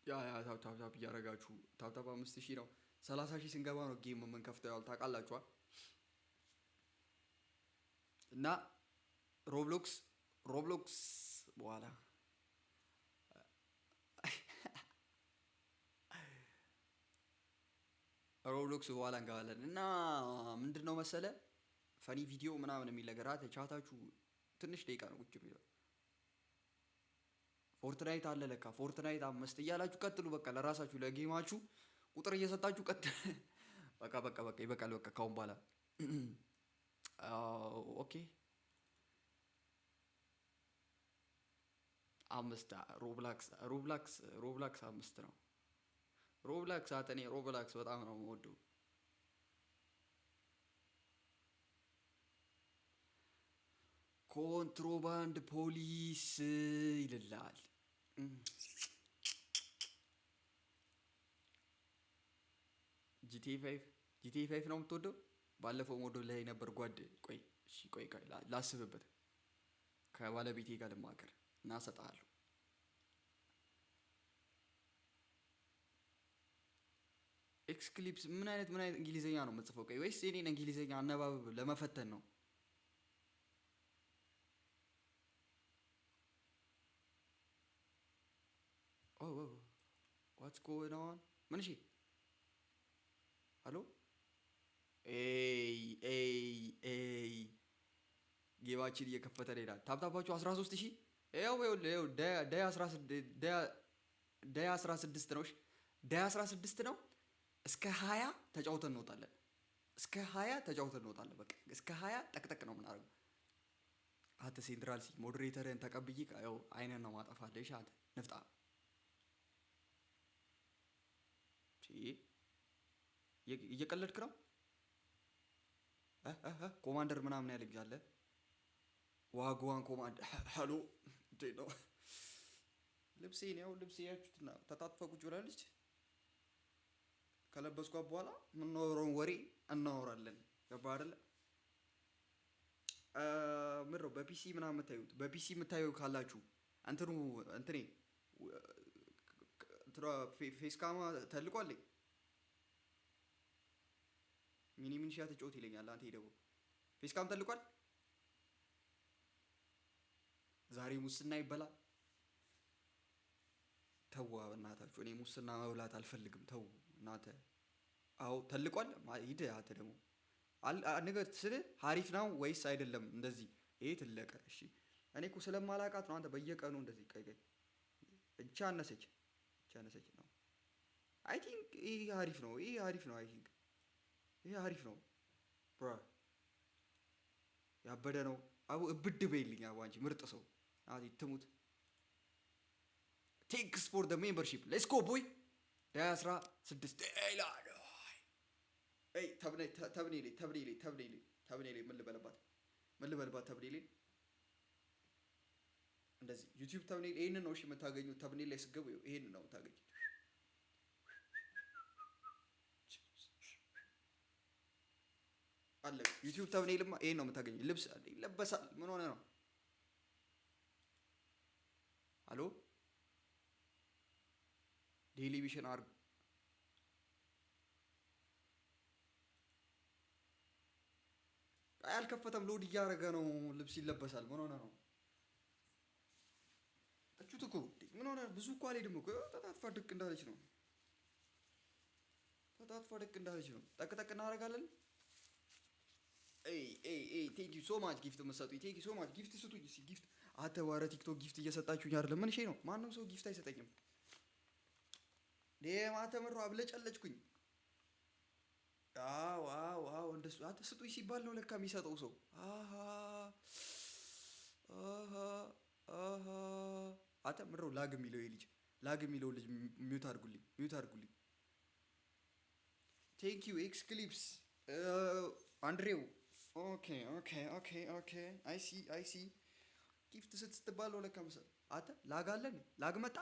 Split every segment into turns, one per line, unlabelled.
ያ ታፕ እያደረጋችሁ ታፕ 5000 ነው 30,000 ስንገባ ነው ጌም የምንከፍተው ያው ታውቃላችኋ። እና ሮብሎክስ ሮብሎክስ በኋላ ሮብሎክስ በኋላ እንገባለን እና ምንድነው መሰለ ፈኒ ቪዲዮ ምናምን የሚል ነገር ቻታችሁ ትንሽ ደቂቃ ነው ቁጭ የሚለው። ፎርትናይት አለ ለካ ፎርትናይት 5 እያላችሁ ቀጥሉ። በቃ ለራሳችሁ ለጌማችሁ ቁጥር እየሰጣችሁ ቀጥሉ። በቃ ይበቃል። በቃ ካሁን በኋላ ኦኬ 5 ሮብላክስ 5 ነው። ሮብላክስ እኔ ሮብላክስ በጣም ነው የምወደው። ኮንትሮባንድ ፖሊስ ይልላል። ጂቲኤ 5 ነው የምትወደው? ባለፈው ሞዶ ላይ ነበር ጓድ። ቆይ ላስብበት። ከባለቤቴ ጋር ልማከር እና እሰጥሃለሁ። ኤክስክሊፕስ ምን አይነት እንግሊዘኛ ነው የምጽፈው? ቆይ ወይስ የኔን እንግሊዘኛ አነባበብ ለመፈተን ነው? ዋትስ ጎይንግ ኦን? ምን? እሺ ሄሎ ኤይ ጌባችን እየከፈተ ይላል። ታፕታፓችሁ 13000 ይኸው ዳይ 16 ነው። ዳይ 16 ነው። እስከ 20 ተጫውተን እንወጣለን። በቃ እስከ 20 ጠቅጠቅ ነው የምናደርገው። አንተ ሴንትራል ሞዴሬተርን ተቀብዬ ያው አይነን ነው ማጠፋለሽ። አንተ ንፍጣ እየቀለድክ ነው። ኮማንደር ምናምን ያለኝ አለ። ዋጓን ኮማንደር ሄሎ እንዴት ነው? ልብሴን ያችሁትና ተጣጥፈ ቁጭ ብላለች። ከለበስኳት በኋላ የምናወራውን ወሬ እናወራለን። ገባ አይደለ? ምንድነው በፒሲ ምናምን የምታዩት? በፒሲ የምታዩ ካላችሁ እንትኔ ፌስካማ ተልቋል። ሚኒ ሚኒሻ ተጫወት ይለኛል። አንተ ሄደው ፌስካም ተልቋል። ዛሬ ሙስና ይበላ። ተው እናታችሁ፣ እኔ ሙስና መብላት አልፈልግም። ተው እናንተ። አዎ ተልቋል። ሂድ አንተ ደግሞ ነገር ስለ ሀሪፍ ነው ወይስ አይደለም? እንደዚህ ይሄ ትለቀ። እሺ እኔ እኮ ስለማላውቃት ነው። አንተ በየቀኑ እንደዚህ ቀይ እቻ አነሰች ነው። አይ ቲንክ ይሄ ሀሪፍ ነው። አይ ቲንክ ይሄ ሀሪፍ ነው። ብራ ያበደ ነው። አቡ እብድ በይልኝ። አቡ አንቺ ምርጥ ሰው አቲ ትሙት። ቴንክስ ፎር ዘ ሜምበርሺፕ ሌትስ ጎ ቦይ። ዳይ 16 ይላል። አይ ተብኔ ምን ልበልባት ተብኔ እንደዚህ ዩቲዩብ ተብኔ ይሄንን ነው እሺ የምታገኙት። ተብኔ ላይ ስገቡ ይሄንን ነው የምታገኙት። አለ ዩቲዩብ ተብኔልማ ይሄን ነው የምታገኙት። ልብስ አለ ይለበሳል። ምን ሆነ ነው? አሎ ዴሊ ቪዥን አርግ አልከፈተም። ሎድ እያደረገ ነው። ልብስ ይለበሳል። ምን ሆነ ነው? እቹት እኮ ምን ሆነ? ብዙ እኮ አልሄድም እኮ ተጣጥፋ ድቅ እንዳለች ነው። ጠቅጠቅ እናደርጋለን። ቴንክ ዩ ሶ ማች ጊፍት የምትሰጡኝ። ቴንክ ዩ ሶ ማች ጊፍት ስጡኝ። ጊፍት አተባረ ቲክቶክ ጊፍት እየሰጣችሁኝ አይደለም። ምን ነው? ማንም ሰው ጊፍት አይሰጠኝም። ማተምሮ አብለጨለጭኩኝ። ዋው እንደሱ ስጡኝ ሲባል ነው ለካ የሚሰጠው ሰው። ምሮ ላግ የሚለው ልጅ ሚውት አድርጉልኝ። ቴንክ ዩ ኤክስክሊፕስ አንድሬው። ኦኬ አይ ሲ ጊፍት ስትባል ነው ለካ መሰለኝ። ላግ አለን። ላግ መጣ።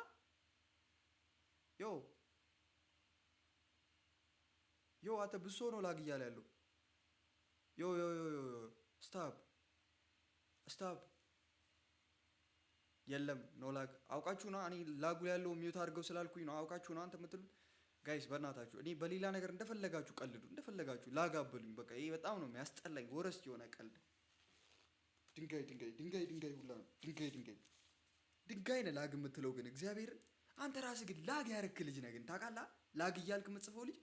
ዮ ብሶ ነው ላግ እያለ ያለው። ስታፕ የለም ኖ ላግ አውቃችሁ ነው። እኔ ላጉ ያለው ሚውት አድርገው ስላልኩኝ ነው። አውቃችሁ ነው አንተ የምትሉት ጋይስ። በእናታችሁ እኔ በሌላ ነገር እንደፈለጋችሁ ቀልዱ፣ እንደፈለጋችሁ ላግ አበሉኝ። በቃ ይሄ በጣም ነው የሚያስጠላኝ። ወረስት የሆነ ቀልድ። ድንጋይ ድንጋይ ድንጋይ ድንጋይ ሁላ ነው። ድንጋይ ድንጋይ ድንጋይ ነህ ላግ የምትለው ግን እግዚአብሔር። አንተ ራስህ ግን ላግ ያረክ ልጅ ነህ ግን ታውቃለህ። ላግ እያልክ የምትጽፈው ልጅ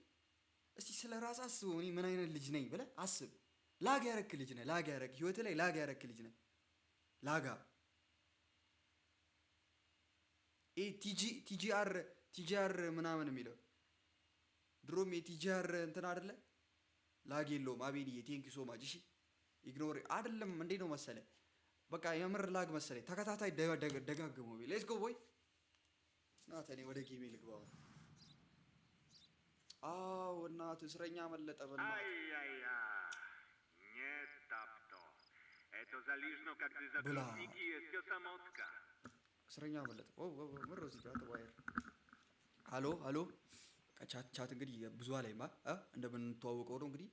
እስቲ ስለ ራስህ አስበው። እኔ ምን አይነት ልጅ ነኝ ብለህ አስብ። ላግ ያረክ ልጅ ነህ። ላግ ያረክ ህይወትህ ላይ ላግ ያረክ ልጅ ነህ። ላጋ ቲጂአር ምናምን የሚለው ድሮም የቲጂአር እንትን አይደለ? ላግ የለውም። አቤልዬ ቴንክ ዩ ሶ ማች። እሺ ኢግኖር አይደለም እንዴ ነው መሰለ። በቃ የምር ላግ መሰለ። ተከታታይ ደጋግሞ ሌትስ ጎ ቦይ ናት። እኔ ወደ ጌሜ ልግባው። አዎ እናት እስረኛ መለጠ በልና እስረኛ መለጠ። ምሮ እዚህ ጋር ተዋየር። ሀሎ ሀሎ ቻት እንግዲህ ብዙ አላይማ እንደምንተዋወቀው ነው እንግዲህ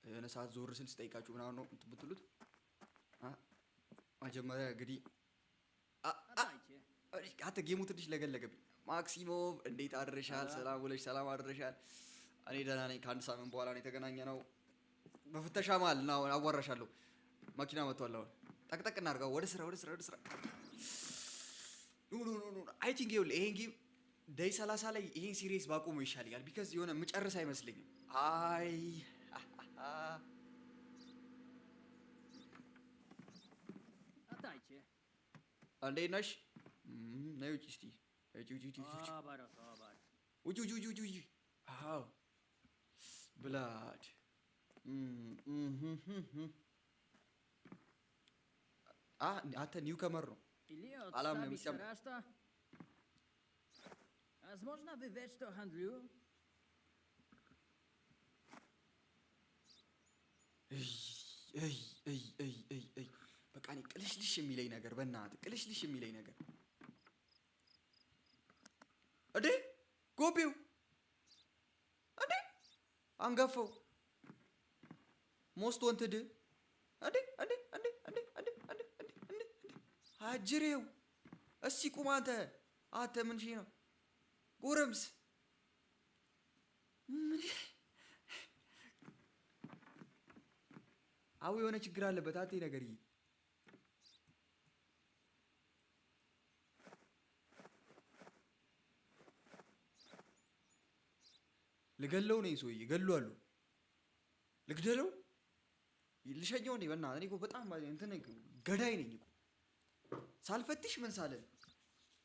የሆነ ሰዓት ዞር ስል ስጠይቃችሁ ምናምን ነው ብትሉት መጀመሪያ እንግዲህ አተ ጌሙ ትንሽ ለገለገብኝ። ማክሲሞቭ እንዴት አድረሻል? ሰላም ውለሽ ሰላም አድረሻል? እኔ ደህና ነኝ። ከአንድ ሳምንት በኋላ ነው የተገናኘ ነው። በፍተሻ መሀል እና አዋራሻለሁ። መኪና መጥቷል። አሁን ጠቅጠቅ እናድርገው። ወደ ስራ ወደ ስራ ወደ ስራ። ኖ አይ ቲንክ ይሄን ጌም ዴይ 30 ላይ ይሄን ሲሪየስ ባቆመው ይሻላል። ቢካዝ የሆነ የምጨርስ አይመስለኝም። አይ እንዴት ነሽ? ነይ ውጪ እስቲ ውጪ አዎ ብላድ አንተ ኒው ከመር ነው አላምንም።
Można wywieźć to handlu?
በቃ እኔ ቅልሽልሽ የሚለኝ ነገር በእናትህ ቅልሽልሽ የሚለኝ ነገር እንዴ ጎቢው እንዴ አንገፈው ሞስት ወንትድ እንዴ እንዴ እንዴ እንዴ እንዴ እንዴ እንዴ አጅሬው እስኪ ቁም አንተ ምን ሺህ ነው ጎረምስ አው የሆነ ችግር አለበት አቴ ነገር ይሄ ልገለው ነኝ ሰውዬ ገሏሉ ልግደለው ልሸኘው ነኝ በእናትህ እኔ እኮ በጣም እንትን ገዳይ ነኝ እኮ ሳልፈትሽ ምን ሳለን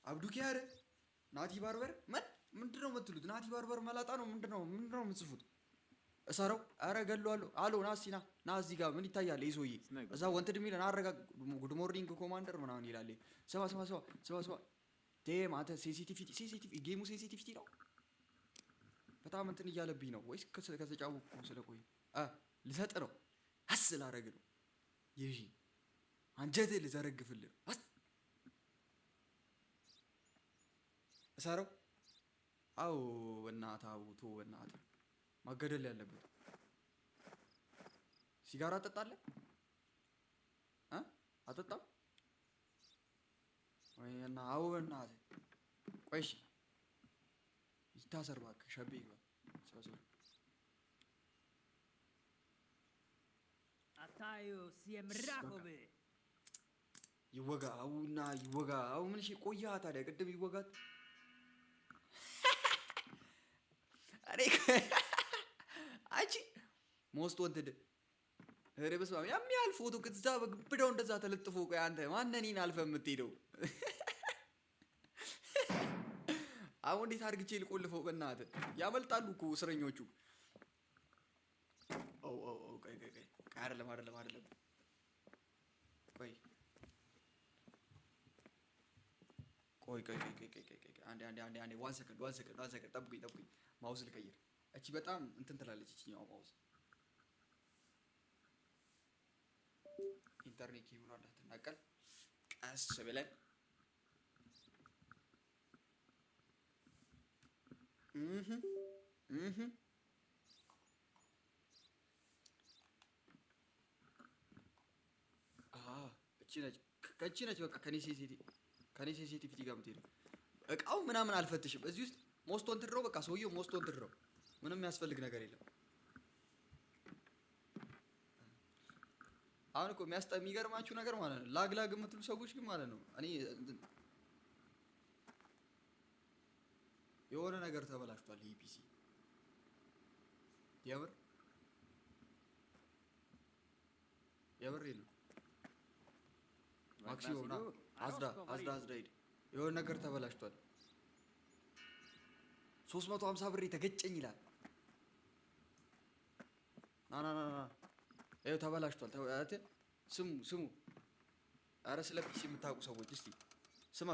አብዱኪያር ናቲ ባርበር ምንድነው የምትሉት? ናቲ ባርበር መላጣ ነው ምንድነው የምትጽፉት? እሰረው አረ ገለዋለሁ አሎ ናሲና ና እዚህ ጋር ምን ይታያል? ይሄ ሰውዬ እዛ ወንትድ የሚለን አረጋ ጉድ ሞርኒንግ ኮማንደር ምናምን ይላል። ሰባ ዴም አንተ ሴንሲቲቪቲ ጌሙ ሴንሲቲቪቲ ነው በጣም እንትን እያለብኝ ነው ወይስ ከተጫወኩ ስለቆይ ልሰጥ ነው አስል አረግ ነው ይሄ አንጀቴ ልዘረግፍልህ እሰረው አው በእናትህ አውቶ በእናትህ ማገደል ያለበት ሲጋራ አጠጣለህ አጠጣም ወይና አው በእናትህ ቆይ እሺ ይታሰር እባክህ ሸቤ ይግባ ሰው
አታዩ ሲምራኮብ
ይወጋ አውና ይወጋ አው ምን እሺ ቆያ ታዲያ ቅድም ይወጋት አሬ አቺ ሞስት ወንትድ ሄሬ በስማ የሚያል ፎቶ ከዛ በግብዳው እንደዛ ተለጥፎ ቆይ አንተ ማንነን አልፈ የምትሄደው አሁን እንዴት አድርግቼ ልቆልፈው በእናትህ ያመልጣሉ እኮ እስረኞቹ ቆይ አይደለም ቆይ አንዴ ዋን ሰከንድ ጠብቁኝ ማውዝ ልቀይር እቺ በጣም እንትን ትላለች እቺኛው ማውዝ ኢንተርኔት ኬብሏ እንዳትናቀል ቀስ ብለን እቺ ነች በቃ ከኔ ሴት ከኔ ሴንሲቲቪቲ ጋር የምትሄደው እቃው ምናምን አልፈትሽም። እዚህ ውስጥ ሞስት ወንትድ ነው። በቃ ሰውየው ሞስት ወንትድ ነው። ምንም የሚያስፈልግ ነገር የለም። አሁን እኮ የሚገርማችሁ ነገር ማለት ነው ላግ የምትሉ ሰዎች ግን ማለት ነው እኔ የሆነ ነገር ተበላሽቷል። ይሄ ፒሲ የምር ነው። ማክሲሞ ና አዝዳ ሂድ። የሆነ ነገር ተበላሽቷል። 350 ብር ተገጨኝ ይላል። ና ይኸው ተበላሽቷል። ስሙ አረ ስለ ፒሲ የምታውቁ ሰዎች እስቲ ስማ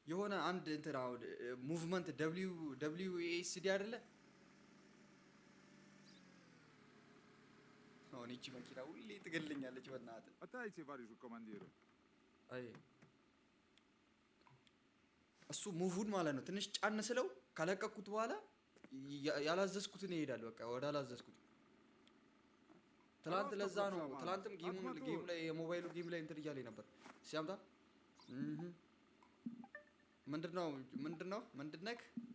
የሆነ አንድ እንትና ሙቭመንት WASD አይደለ? አሁን እቺ መኪና ሁሌ ትገልኛለች በእናትህ።
Atai vari sul comandiere.
አይ እሱ ሙቭን ማለት ነው። ትንሽ ጫን ስለው ካለቀኩት በኋላ ያላዘዝኩትን ይሄዳል። በቃ ወደ አላዘዝኩት ትላንት ለዛ ነው። ትላንትም ጌም ላይ የሞባይሉ ጌም ላይ እንትን እያለኝ ነበር ሲያምጣ ምንድነው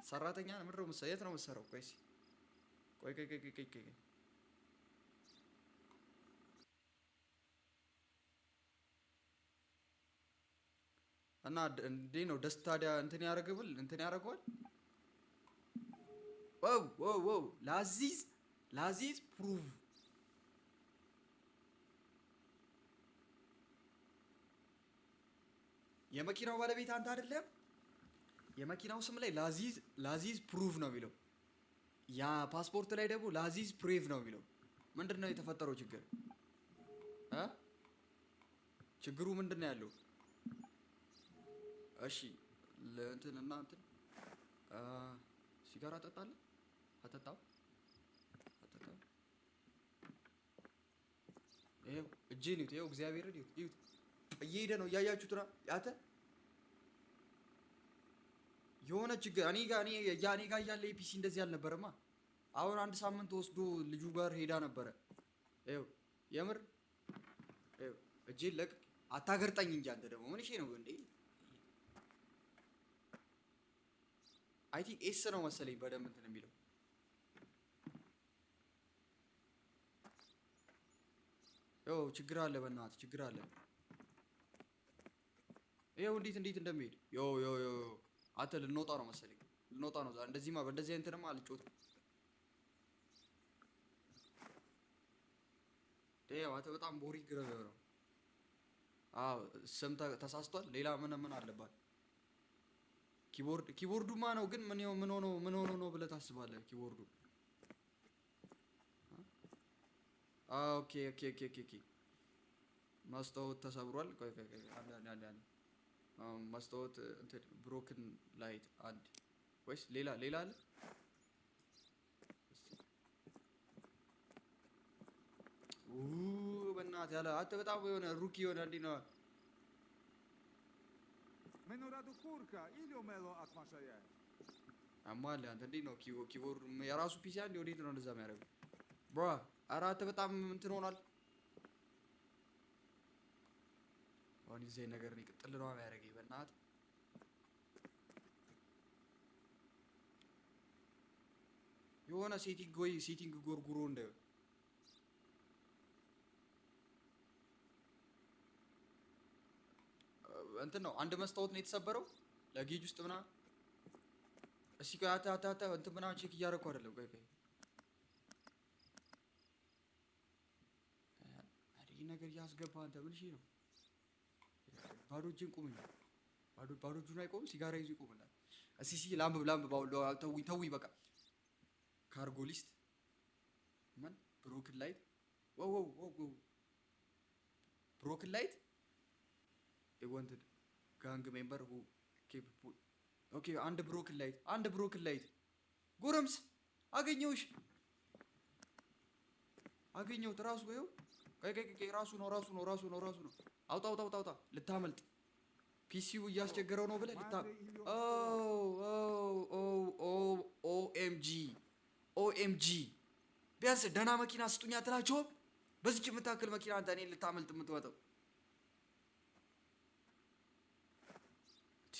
ሰራተኛ ምንድነው የት ነው የምትሰራው? ቆይ እና እንዴ ነው ደስ ታዲያ እንትን ያደርገዋል። ዋው ላዚዝ ፕሩቭ የመኪናው ባለቤት አንተ አይደለም? የመኪናው ስም ላይ ላዚዝ ፕሩቭ ነው የሚለው፣ ያ ፓስፖርት ላይ ደግሞ ላዚዝ ፕሬቭ ነው የሚለው። ምንድነው የተፈጠረው ችግር? ችግሩ ምንድነው ያለው? እሺ ለእንትና ሲጋራ አጠጣለህ? አጠጣው። ይኸው እጄን ይሁት፣ ይኸው እግዚአብሔርን ይሁት እየሄደ ነው። እያያችሁት ነው። ያተ የሆነ ችግር እኔ ጋር እያለ የፒሲ እንደዚህ አልነበረማ። አሁን አንድ ሳምንት ወስዶ ልጁ ጋር ሄዳ ነበረ። ይኸው የምር ይኸው እጄን ለቅ አታገርጠኝ እንጂ አንተ ደግሞ ምን ነው እንዴ? አይ ቲንክ ኤስ ነው መሰለኝ በደንብ እንትን የሚለው ይኸው ችግር አለ፣ በእናትህ ችግር አለ። ይኸው እንዴት እንደሚሄድ አንተ ልንወጣ ነው መሰለኝ፣ ልንወጣ ነው። እንደዚህማ በእንደዚህ አይነትማ አልጮትም። አንተ በጣም ቦሪንግ ነው። አዎ ስም ተሳስቷል። ሌላ ምን አለባት? ኪቦርዱማ ነው ግን ምን ሆኖ ነው ብለህ ታስባለህ? ኪቦርዱ ኦኬ ማስታወት ተሰብሯል። ቆይ አንድ ማስታወት እንትን ብሮክን ላይት አንድ ወይስ ሌላ አለ? በእናትህ ያለ አንተ በጣም የሆነ ሩኪ የሆነ እንዲህ ነው።
Menoradu kurka, ilio melo atmaşaya.
አማለ አንተ እንዴት ነው ኪቦርድ የራሱ ፒሲ አንዴ ወዴት ነው እንደዛ የሚያደርገው? ብራ ኧረ አንተ በጣም እንትን ሆኗል። አሁን እዚህ ነገር ነው ቅጥል ነው የሚያደርገኝ በእናትህ። የሆነ ሴቲንግ ጎርጉሮ እንደ እንትን ነው። አንድ መስታወት ነው የተሰበረው ለጌጅ ውስጥ ምናምን። እስኪ ቆይ አታ እንትን ምናምን ቼክ እያደረኩ አይደለም። ቆይ ይህ ነገር እያስገባ አንተ ምን ነው? ባዶ እጅን ቁምኝ። ባዶ እጁን አይቆም፣ ሲጋራ ይዞ ይቆምላል። እስኪ ላምብ ባውሎ ተውኝ በቃ። ካርጎ ሊስት ምን ብሮክን ላይት ብሮክን ላይት የወንትድ ጋንግ ሜምበር ሁ ኬፕ ኦኬ። አንድ ብሮክን ላይት ጎረምስ አገኘሁት። ራሱ ነው። ቆይ ራሱ ነው። አውጣ ልታመልጥ። ፒሲው እያስቸገረው ነው ብለህ ኦኤምጂ ቢያንስ ደህና መኪና ስጡኛ አትላቸውም? በዚች የምታክል መኪና አንተ እኔን ልታመልጥ የምትወጣው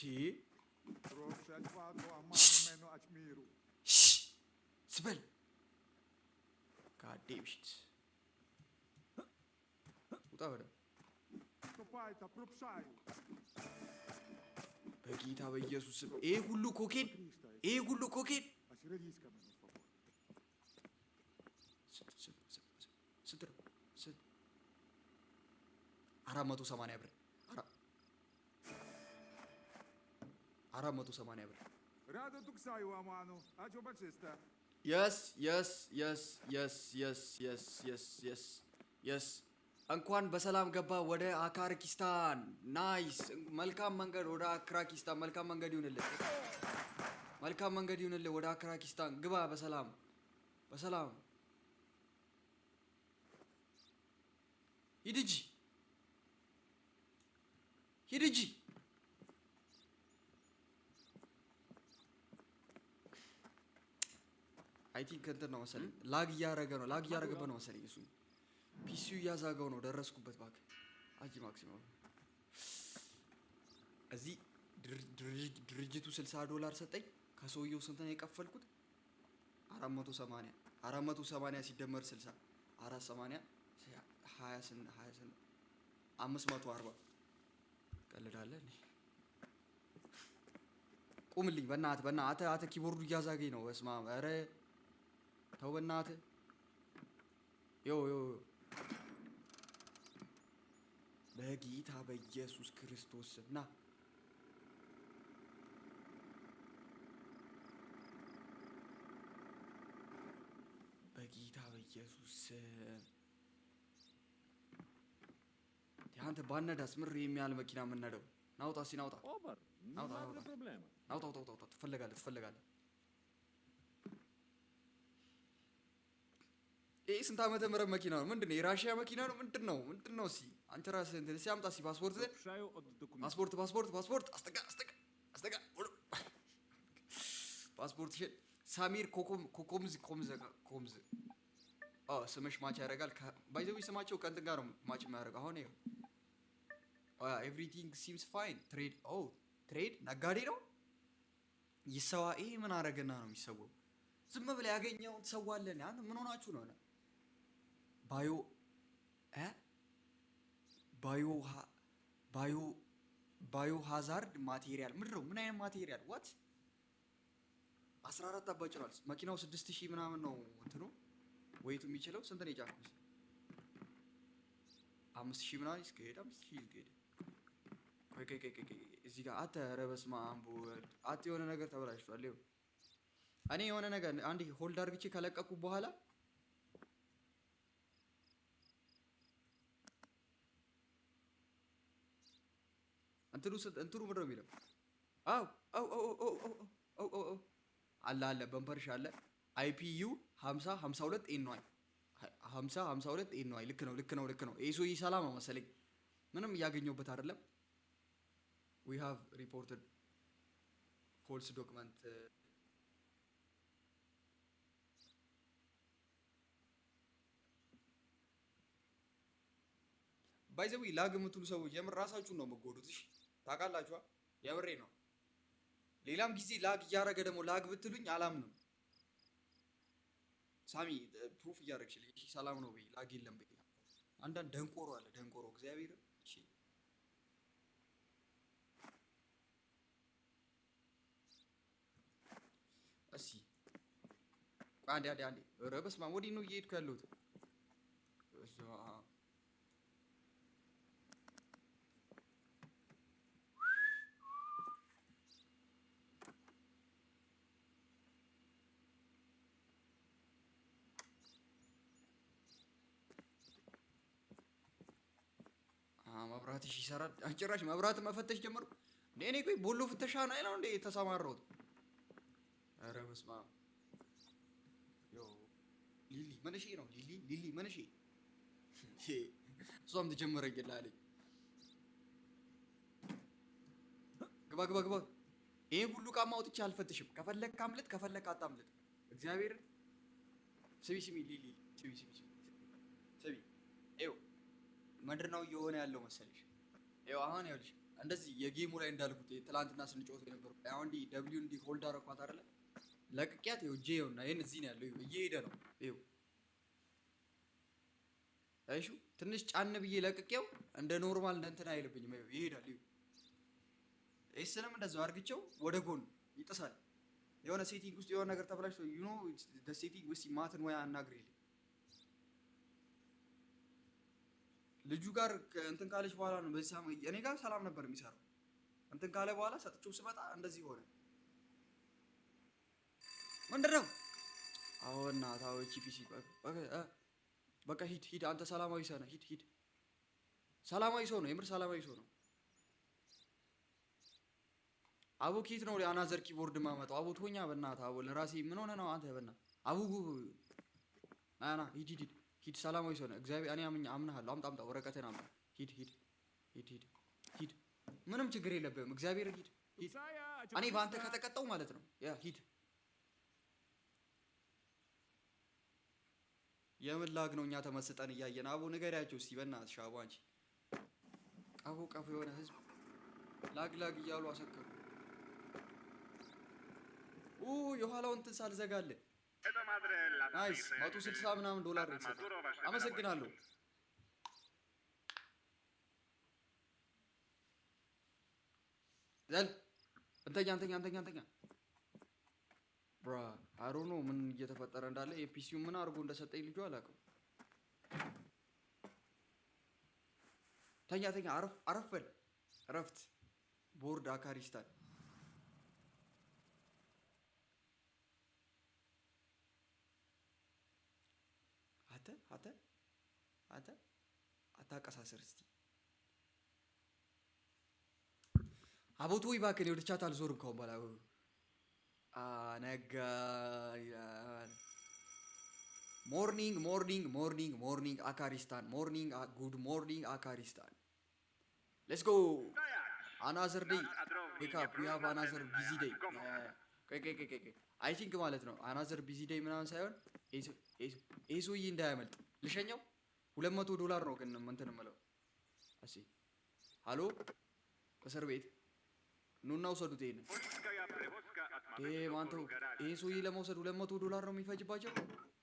Proszę Twego, a mamy meno Aćmiru.
ስበል ጋዴም ሽት ውጣ ወደ
Kopajta, propszaju.
በጌታ በኢየሱስ ስም ይሄ ሁሉ ኮኬን
Aś reliska meno swobodna.
ስንት ነው? 480 ብር 480 ብር
Rado tu ksaju, amanu, a dziobaczysta.
የስ እንኳን በሰላም ገባ ወደ አካርኪስታን። ናይስ መልካም መንገድ ወደ አክራኪስታን። መልካም መንገድ ይሁንልህ፣ መልካም መንገድ ይሁንልህ። ወደ አክራኪስታን ግባ በሰላም በሰላም። ሂድ እንጂ ሂድ እንጂ። አይ ቲንክ እንትን ነው መሰለኝ ላግ እያረገበት ነው መሰለኝ። እሱ ፒሲው እያዛገው ነው። ደረስኩበት እባክህ። አጂ ማክሲመም እዚህ ድርጅቱ $60 ሰጠኝ። ከሰውየው ስንት ነው የከፈልኩት? 480 ሲደመር 60 480 20 540 ቀልዳለህ እንዴ? ቁምልኝ በእናትህ አተ ኪቦርዱ እያዛገኝ ነው። በስመ አብ ኧረ ተው በእናትህ። ዮ በጌታ በኢየሱስ ክርስቶስ ና በጌታ በኢየሱስ አንተ ባነዳስ ምር የሚያህል መኪና የምነደው ናውጣ ሲናውጣ
Obar, non
Auto,
ha
auto.
problema.
ናውጣ ትፈልጋለህ። ይሄ ስንት ዓመተ ምህረት መኪና ነው? ምንድነው? የራሽያ መኪና ነው? ምንድነው? እስኪ አንተ ራስህ እንትን እስኪ አምጣ እስኪ
Propszaju od dokumentu.
ፓስፖርት አስጠጋ ፓስፖርትሽን ሳሚር ኮምዝ ስምሽ ማች ያደርጋል። ባይዘዊ ስማቸው ከእንትን ጋር ነው ማች የሚያደርገው። አሁን ይኸው ኤቭሪቲንግ ሲምስ ፋይን። ትሬድ ነጋዴ ነው ይሰዋ። ይሄ ምን አደረገና ነው የሚሰዋው? ዝም ብለህ ያገኘውን ትሰዋለህ። አንተ ምን ሆናችሁ ነው? ባዮ ሃዛርድ ማቴሪያል ምንድን ነው? ምን አይነት ማቴሪያል? ዋት 14 አባጭሯል መኪናው። 6000 ምናምን ነው እንትኑ ወይቱ የሚችለው። ስንት ነው የጫንኩት? 5000 ምናምን እስከሄደ 5000 ይልከሄደ። ቆይ እዚህ ጋር አተ ኧረ በስመ አብ ወልድ አተ የሆነ ነገር ተበላሽቷል። ይኸው እኔ የሆነ ነገር አንድ ሆልድ አድርግቼ ከለቀኩ በኋላ እንትኑ ምንድን ነው የሚለው? አው አለ በምፐርሽ አለ አይፒዩ 5052 ኤንዋይ 5052 ኤንዋይ። ልክ ነው። ኤሶ ሰላም ነው መሰለኝ። ምንም እያገኘሁበት አይደለም። we have reported false document ባይዘዊ ላግ የምትሉ ሰዎች የምር ራሳችሁን ነው የምትጎዱት። እሺ ታውቃላችኋ? የምሬ ነው። ሌላም ጊዜ ላግ እያደረገ ደግሞ ላግ ብትሉኝ አላምንም። ሳሚ ፕሩፍ እያደረግሽልኝ እሺ፣ ሰላም ነው በይ፣ ላግ የለም በይ። አንዳንድ ደንቆሮ አለ ደንቆሮ እግዚአብሔር። እሺ አንዴ ኧረ በስመ አብ ወዲህ ነው እየሄድኩ ያለሁት። መብራትሽ ይሰራል። ጭራሽ መብራት መፈተሽ ጀመርኩ። እኔ ቆይ ቦሎ ፍተሻ ነው እንዴ የተሰማራሁት? ኧረ በስመ አብ ሊሊ መንሼ ነው። ሊሊ መንሼ እሷም ትጀምረኝልሃለች። ግባ። ይሄን ሁሉ ዕቃ አውጥቼ አልፈትሽም። ከፈለክ አምልጥ፣ ከፈለክ አታምልጥ። እግዚአብሔርን ስሚ ሊሊ ስሚ። ይኸው ምንድን ነው እየሆነ ያለው መሰለሽ? ይኸው አሁን ይኸውልሽ እንደዚህ የጌሙ ላይ እንዳልኩት ትላንትና ስንጫወት የነበረው አሁን ደብሊው እንዲ ሆልድ አረኳት አይደለ? ለቅቄያት ይኸው ጄ እና ይሄን እዚህ ነው ያለው። ይኸው እየሄደ ነው። ይኸው አይሹ ትንሽ ጫን ብዬ ለቅቄው እንደ ኖርማል እንትን አይልብኝም። ይኸው ይሄዳል። ይኸው ኤስንም እንደዛው አርግቼው ወደ ጎን ይጥሳል። የሆነ ሴቲንግ ውስጥ የሆነ ነገር ተበላሽቶ ዩ ኖ ዘ ሴቲንግ ውስጥ ማትን ወይ አናግሪልኝ ልጁ ጋር እንትን ካለች በኋላ ነው በዚህ እኔ ጋር ሰላም ነበር የሚሰራው። እንትን ካለ በኋላ ሰጥቼው ስመጣ እንደዚህ ሆነ። ምንድነው? አዎና ታው ጂፒሲ በቃ ሂድ አንተ ሰላማዊ ሰው ነህ። ሂድ ሰላማዊ ሰው ነው። የምር ሰላማዊ ሰው ነው። አቡ ኪት ነው አናዘር ኪቦርድ ማመጣው። አቡ ቶኛ በእናትህ አቡ ለራሴ ምን ሆነ ነው አንተ በእናትህ አቡ ናና ሂድ ሰላማዊ ሰው ነህ። እግዚአብሔር እኔ አምናለሁ። አምጣ ወረቀቴን አምጣ። ሂድ ምንም ችግር የለብህም። እግዚአብሔር ሂድ እኔ በአንተ ከተቀጣው ማለት ነው። ያ ሂድ የምን ላግ ነው እኛ ተመስጠን እያየን። አቡ ንገሪያቸው እስቲ በእናትሽ አቡ አንቺ ቀፎ የሆነ ህዝብ ላግ እያሉ አሰከሩ። የኋላውን እንትን ሳልዘጋልህ ናይስ 160 ምናምን ዶላር ነው የተሰጠው። አመሰግናለሁ። ዘል እንተኛ ብራ አሮ ነው ምን እየተፈጠረ እንዳለ የፒሲው ምን አድርጎ እንደሰጠኝ ልጁ አላውቅም። ተኛ አረፍ በል እረፍት ቦርድ አካሪስታን አተ አታቀሳስር እስቲ አቦቱ ይባከን ወደ ቻት አልዞርም ካሁን በኋላ ነጋ ሞርኒንግ አካሪስታን ጉድ ሞርኒንግ አካሪስታን ሌትስ ጎ አናዘር ዴይ ዌክ አፕ ዊ ሃቭ አናዘር ቢዚ ዴይ አይ ቲንክ ማለት ነው አናዘር ቢዚ ዴይ ምናምን ሳይሆን ኤሶይ እንዳያመልጥ ልሸኘው $200 ነው ግን እንትን የምለው እሺ ሃሎ እስር ቤት ኑና ውሰዱት ይሄን ማንተው ይሄ ሰውዬ ለመውሰድ $200 ነው የሚፈጅባቸው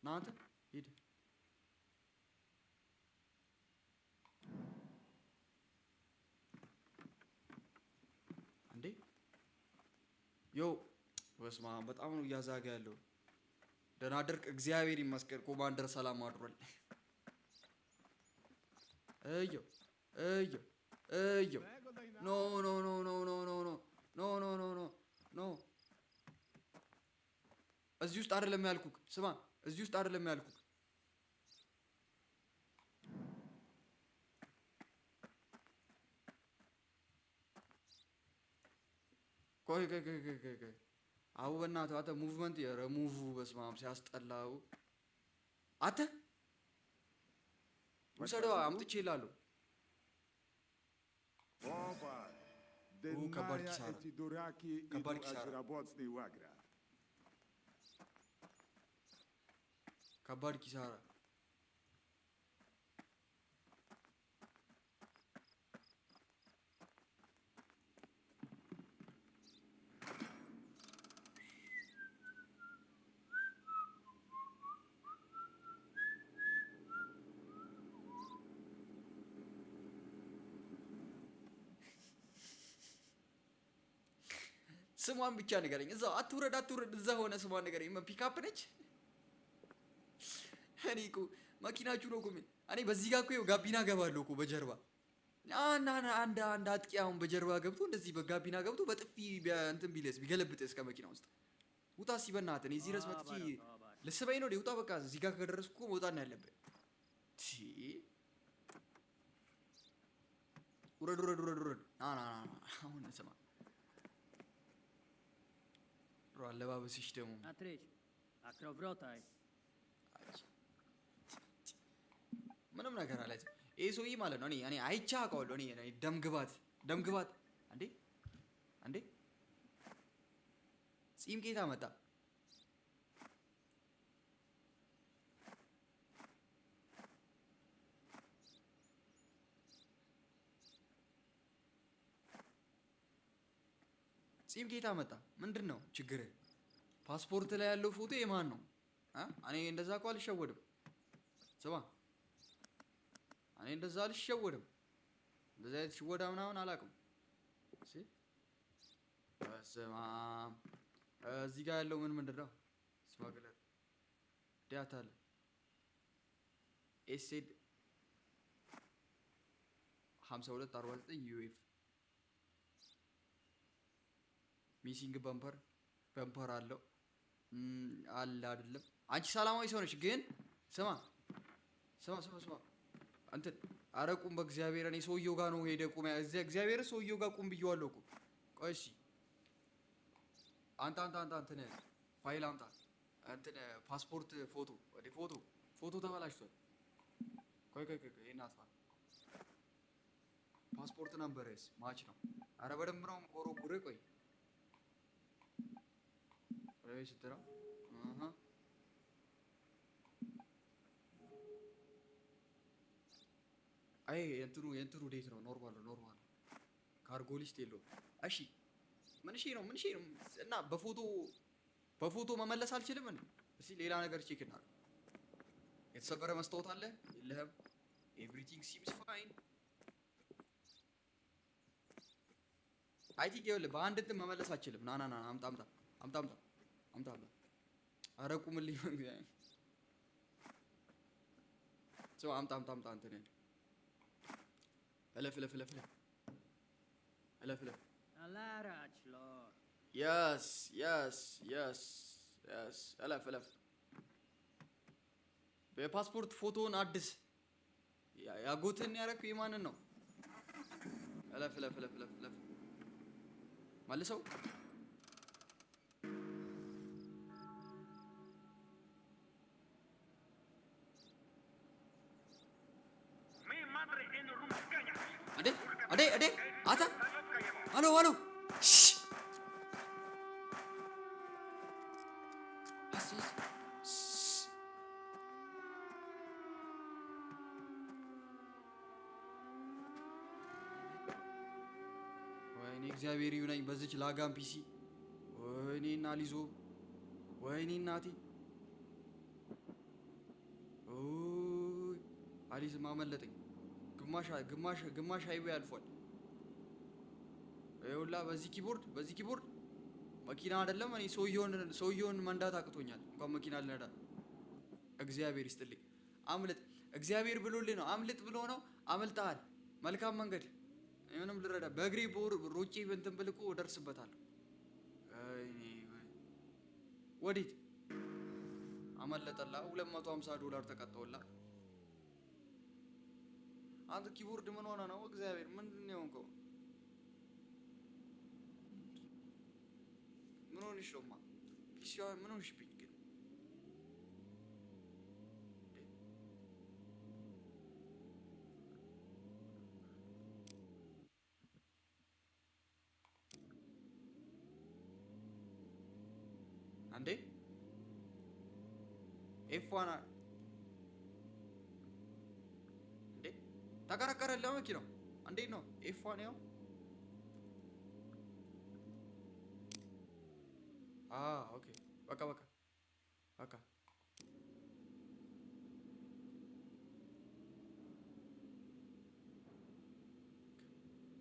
ናንተ ሂድ እንዴ ዮ በስመ አብ በጣም ነው እያዛጋ ያለው ደህና አደርክ እግዚአብሔር ይመስገን ኮማንደር ሰላም አድሯል እዮ ኖ እዚህ ውስጥ አይደለም ያልኩክ ስማ እዚህ ውስጥ አይደለም ያልኩክ ቆይ አቡ በእናትህ አንተ ሙቭመንት የረሙቭ በስመ አብ ሲያስጠላው አንተ ውሰደው አምጥቼ እላለሁ ከባድ ኪሳራ ስሟን ብቻ ንገረኝ። እዛው አትውረድ እዛ ሆነ ስሟን ንገረኝ። ፒካፕ ነች። እኔ እኮ መኪናችሁ ነው እኮ እኔ በዚህ ጋር እኮ ጋቢና ገባለሁ እኮ በጀርባ አንድ አጥቂ አሁን በጀርባ ገብቶ እንደዚህ በጋቢና ገብቶ በጥፊ እንትን ቢገለብጥስ ከመኪና ውስጥ ውጣ ሲበናት እኔ እዚህ ድረስ መጥቼ ልስበኝ ነው ውጣ በቃ እዚህ ጋር ከደረስኩ እኮ መውጣት ነው ያለብህ። ውረድ አሁን ስማ አለባበስሽ ደግሞ ምንም ነገር አለ ይሄ ሰውዬ ማለት ነው። እኔ አይቼ አውቀዋለሁ። እኔ ደምግባት አንዴ ጺም ጌታ መጣ ጺም ጌታ መጣ ምንድነው ችግር ፓስፖርት ላይ ያለው ፎቶ የማን ነው እኔ እንደዛ እኮ አልሸወድም ስማ እኔ እንደዛ አልሸወድም እንደዛ ሽወዳ ምናምን አላውቅም እሺ ስማ እዚህ ጋር ያለው ምንድነው ስማግለር ዳታል ኤስኤድ 5249 ዩኤፍ ሚሲንግ በምፐር አለው አለ አይደለም አንቺ ሰላማዊ ሰው ነሽ ግን ስማ አንተ አረቁም በእግዚአብሔር እኔ ሰውየው ጋር ነው ሄደ ቁም እዚህ እግዚአብሔር ሰውየው ጋር ቁም ብየዋለሁ እኮ ቆይ እሺ አንተ ነህ ፋይል አምጣ አንተ ፓስፖርት ፎቶ ተበላሽቷል ቆይ ይሄን አጥፋ ፓስፖርት ነምበርስ ማች ነው አረ በደንብ ነው ኮሮኩሬ ቆይ ወይስ ተራ አይ የእንትኑ ዴት ነው ኖርማል ካርጎ ሊስት የለውም እሺ ምን እሺ ነው እና በፎቶ መመለስ አልችልም እንዴ እስኪ ሌላ ነገር ቼክ እናድርግ የተሰበረ መስታወት አለ የለህም ኤቭሪቲንግ ሲምስ ፋይን አይ ቲንክ ይኸውልህ በአንድ እንትን መመለስ አልችልም ና አምጣ ኧረ ቁምልኝ ሰው አምጣ እንትን እለፍ
Alaračlo.
yes እለፍ በፓስፖርት ፎቶን አድስ ያጎትን ያረክ የማንን ነው እለፍ መልሰው አዴ አታ አሎ ወይኔ እግዚአብሔር ይሁነኝ በዚች ላጋም ፒሲ ወይኔ እና ሊዞ ወይኔ እናቴ አሊዝ ማመለጠኝ ግማሽ ሃይዌ አልፏል ይኸውላ በዚህ ኪቦርድ መኪና አይደለም እኔ ሰውየውን መንዳት አቅቶኛል እንኳን መኪና ልነዳ እግዚአብሔር ይስጥልኝ አምልጥ እግዚአብሔር ብሎልኝ ነው አምልጥ ብሎ ነው አመልጣል መልካም መንገድ ምንም ልረዳ በእግሬ ሮጬ እንትን ብል እኮ እደርስበታለሁ ወዲት አመለጠላ $250 ተቀጣውላ አንተ ኪቦርድ ምን ሆነ ነው እግዚአብሔር ምንድን ነው የሆንከው ምን ሆነሽ ነው ፒሲዋ ምን ሆነሽብኝ ግን አንዴ ኤፍዋና እንዴ ተከራከረለ መኪናው እንዴ ነው ኤፍዋን ያው ኦኬ በቃ